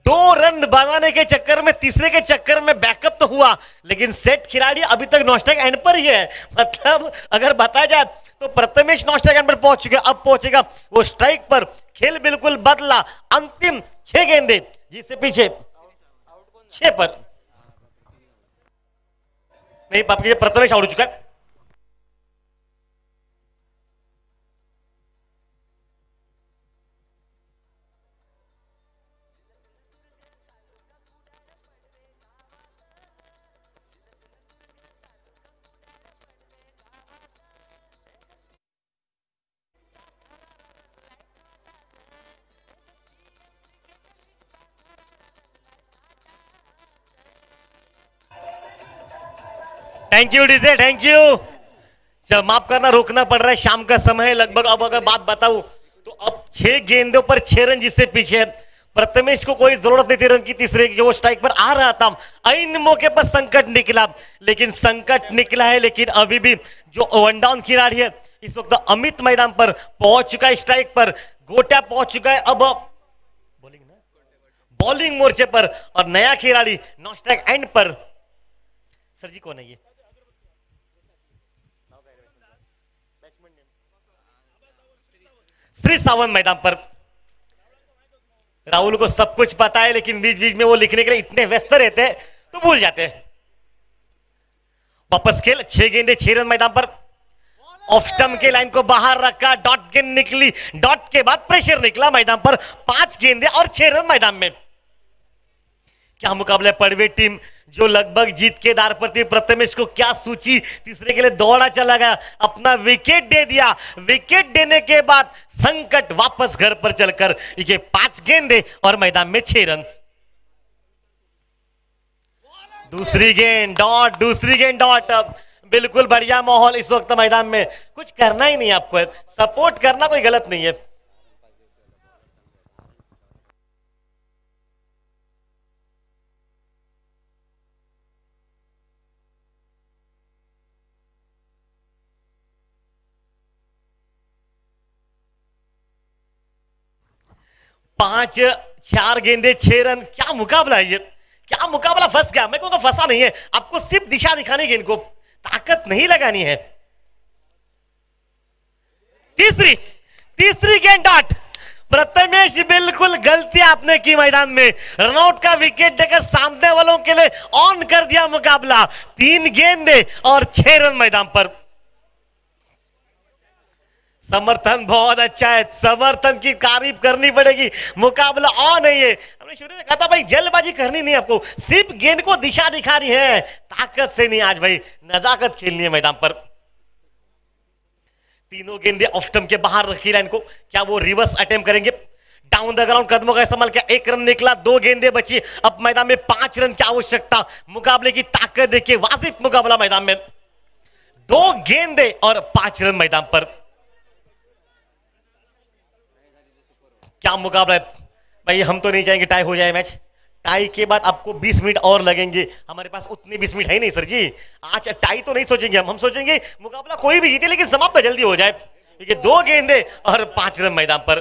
2 रन बनाने के चक्कर में, तीसरे के चक्कर में बैकअप तो हुआ, लेकिन सेट खिलाड़ी अभी तक नॉस्ट्राइक एंड पर ही है। मतलब अगर बताया जाए तो प्रथमेश नॉस्ट्राइक एंड पर पहुंच चुके, अब पहुंचेगा वो स्ट्राइक पर। खेल बिल्कुल बदला, अंतिम 6 गेंदे जिससे पीछे 6 पर नहीं, पापा प्रथमेश आउट हो चुका है। Thank you DJ, thank you. चल माफ करना, रोकना पड़ रहा है, शाम का समय है लगभग। अब अगर बात बताऊं तो अब 6 गेंदों पर 6 रन जिससे पीछे है। प्रथमेश को कोई जरूरत नहीं थी रन की, तीसरे की, वो स्ट्राइक पर आ रहा था, इन मौके पर संकट निकला, लेकिन संकट निकला है। लेकिन अभी भी जो वन डाउन खिलाड़ी है इस वक्त अमित मैदान पर पहुंच चुका है, स्ट्राइक पर गोटा पहुंच चुका है। अब बॉलिंग ना, बॉलिंग मोर्चे पर और नया खिलाड़ी नॉस्ट्राइक एंड पर। सर जी कौन है ये? श्री सावंत मैदान पर। राहुल को सब कुछ पता है, लेकिन बीच बीच में वो लिखने के लिए इतने व्यस्त रहते हैं तो भूल जाते हैं। वापस खेल, 6 गेंदे 6 रन मैदान पर। ऑफ स्टंप के लाइन को बाहर रखा, डॉट गेंद निकली, डॉट के बाद प्रेशर निकला मैदान पर। 5 गेंदे और 6 रन मैदान में। क्या मुकाबला, पड़वे टीम जो लगभग जीत के दार पर थी, प्रथमेश को क्या सूची, तीसरे के लिए दौड़ा चला गया, अपना विकेट दे दिया। विकेट देने के बाद संकट वापस घर पर चलकर ये 5 गेंदे और मैदान में 6 रन। दूसरी गेंद डॉट, दूसरी गेंद डॉट। बिल्कुल बढ़िया माहौल इस वक्त मैदान में, कुछ करना ही नहीं आपको, सपोर्ट करना कोई गलत नहीं है। पांच 4 गेंदे 6 रन, क्या मुकाबला है ये, क्या मुकाबला फंस गया? मैं कहूंगा फंसा नहीं है, आपको सिर्फ दिशा दिखानी है, इनको ताकत नहीं लगानी है। तीसरी गेंद डॉट। प्रथमेश बिल्कुल गलती आपने की मैदान में, रनआउट का विकेट देकर सामने वालों के लिए ऑन कर दिया मुकाबला। 3 गेंदे और 6 रन मैदान पर। समर्थन बहुत अच्छा है, समर्थन की तारीफ करनी पड़ेगी। मुकाबला ऑन है ये। हमने शुरू में कहा था भाई जल्दबाजी करनी नहीं, आपको सिर्फ गेंद को दिशा दिखानी है, ताकत से नहीं। आज भाई नजाकत खेलनी है मैदान पर। तीनों गेंदे ऑफ स्टंप के बाहर रखी लाइन को, क्या वो रिवर्स अटेम्प्ट करेंगे? डाउन द ग्राउंड कदमों का इस्तेमाल किया, 1 रन निकला, 2 गेंदे बची। अब मैदान में 5 रन की आवश्यकता। मुकाबले की ताकत देखिए, वाजिब मुकाबला मैदान में। 2 गेंदे और 5 रन मैदान पर। क्या मुकाबला है भाई, हम तो नहीं चाहेंगे टाई हो जाए मैच। टाई के बाद आपको 20 मिनट और लगेंगे, हमारे पास उतने 20 मिनट है नहीं सर जी। आज टाई तो नहीं सोचेंगे हम सोचेंगे मुकाबला कोई भी जीते लेकिन समाप्त जल्दी हो जाए, क्योंकि 2 गेंदे और 5 रन मैदान पर।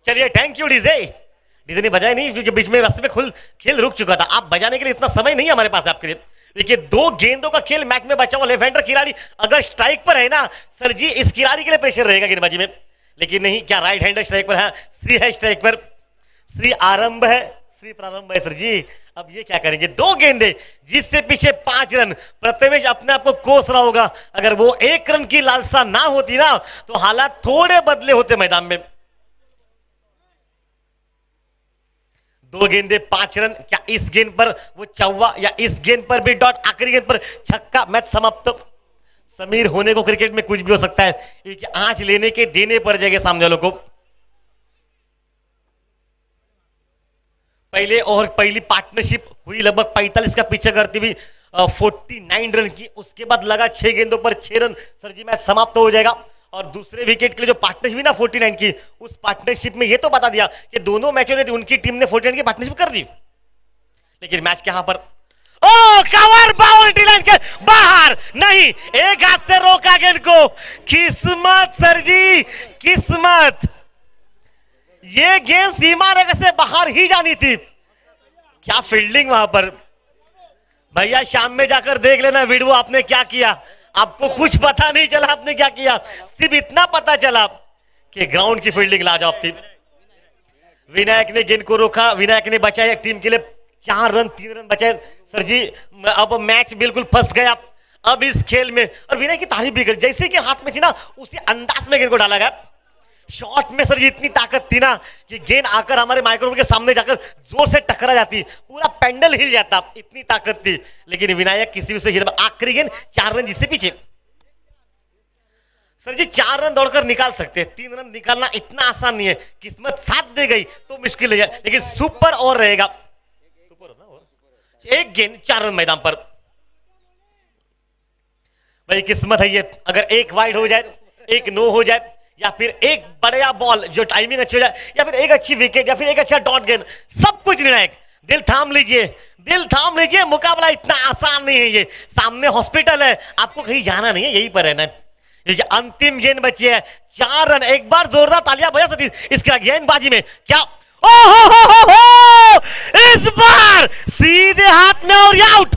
चलिए थैंक यू डीजे। डीजे ने बजाया नहीं क्योंकि बीच में रास्ते में खुल खेल रुक चुका था। आप बजाने के लिए इतना समय नहीं हमारे पास आपके लिए। देखिए 2 गेंदों का खेल मैच में बचा हुआ। लेफ्ट हैंडर खिलाड़ी अगर स्ट्राइक पर है ना सर जी, इस खिलाड़ी के लिए प्रेशर रहेगा गेंदबाजी में, लेकिन नहीं। क्या राइट हैंडर स्ट्राइक पर है? श्री है स्ट्राइक पर, श्री आरंभ है, श्री प्रारंभ है सर जी। अब ये क्या करेंगे? 2 गेंदे जिससे पीछे 5 रन। प्रथमेश अपने आप को कोस रहा होगा, अगर वो 1 रन की लालसा ना होती ना तो हालात थोड़े बदले होते मैदान में। 2 गेंदे 5 रन। क्या इस गेंद पर वो चौवा या इस गेंद पर भी डॉट? आखिरी गेंद पर छक्का, मैच समाप्त। समीर होने को क्रिकेट में कुछ भी हो सकता है, क्योंकि आज लेने के देने पड़ जाएंगे सामने वालों को। पहले और पहली पार्टनरशिप हुई लगभग 45 का पीछे करती हुई 49 रन की। उसके बाद लगा 6 गेंदों पर 6 रन। सर जी मैच समाप्त हो जाएगा। और दूसरे विकेट के लिए जो पार्टनरशिप ना 49 की, उस पार्टनरशिप में ये तो बता दिया कि दोनों मैचों में उनकी टीम ने 49 की पार्टनरशिप कर दी, लेकिन मैच के यहां पर ओ कवर बाउंड्री लाइन के बाहर नहीं, एक हाथ से रोका गेंद को। किस्मत सर जी, किस्मत। ये गेंद सीमा रेखा से बाहर ही जानी थी। क्या फील्डिंग वहां पर भैया, शाम में जाकर देख लेना वीडियो आपने क्या किया। आपको कुछ पता नहीं चला आपने क्या किया, सिर्फ इतना पता चला कि ग्राउंड की फील्डिंग लाजवाब थी। विनायक ने गेंद को रोका, विनायक ने बचाया टीम के लिए 4 रन, 3 रन बचाए। सर जी अब मैच बिल्कुल फंस गया अब इस खेल में। और विनायक की तारीफ भी कर, जैसे कि हाथ में थी ना उसी अंदाज में गेंद को डाला गया। शॉट में सर जी इतनी ताकत थी ना कि गेंद आकर हमारे माइक्रोफोन के सामने जाकर जोर से टकरा जाती, पूरा पेंडल हिल जाता, इतनी ताकत थी। लेकिन विनायक किसी से हिल। आखिरी गेंद 4 रन जिससे पीछे। सर जी 4 रन दौड़कर निकाल सकते हैं, 3 रन निकालना इतना आसान नहीं है। किस्मत साथ दे गई तो मुश्किल है, लेकिन सुपर और रहेगा। एक गेंद 4 रन मैदान पर। भाई किस्मत है ये, अगर एक वाइड हो जाए, एक नो हो जाए, या फिर एक बढ़िया बॉल जो टाइमिंग अच्छी हो जाए, या फिर एक अच्छी विकेट, या फिर एक अच्छा डॉट गेंद, सब कुछ निर्णायक। दिल थाम लीजिए, दिल थाम लीजिए, मुकाबला इतना आसान नहीं है। ये सामने हॉस्पिटल है, आपको कहीं जाना नहीं है, यहीं पर रहना है। ये अंतिम गेंद बची है, 4 रन। एक बार जोरदार तालियां बजा सतीश इसका गेंदबाजी में। क्या ओ इस बार सीधे हाथ में और आउट।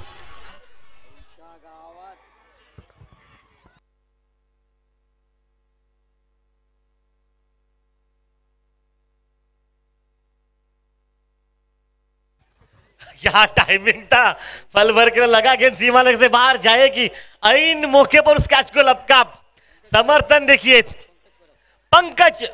क्या टाइमिंग था, फल भर के लगा गेंद सीमा रेखा से बाहर जाएगी। ऐन मौके पर उस कैच को लपका। समर्थन देखिए, पंकज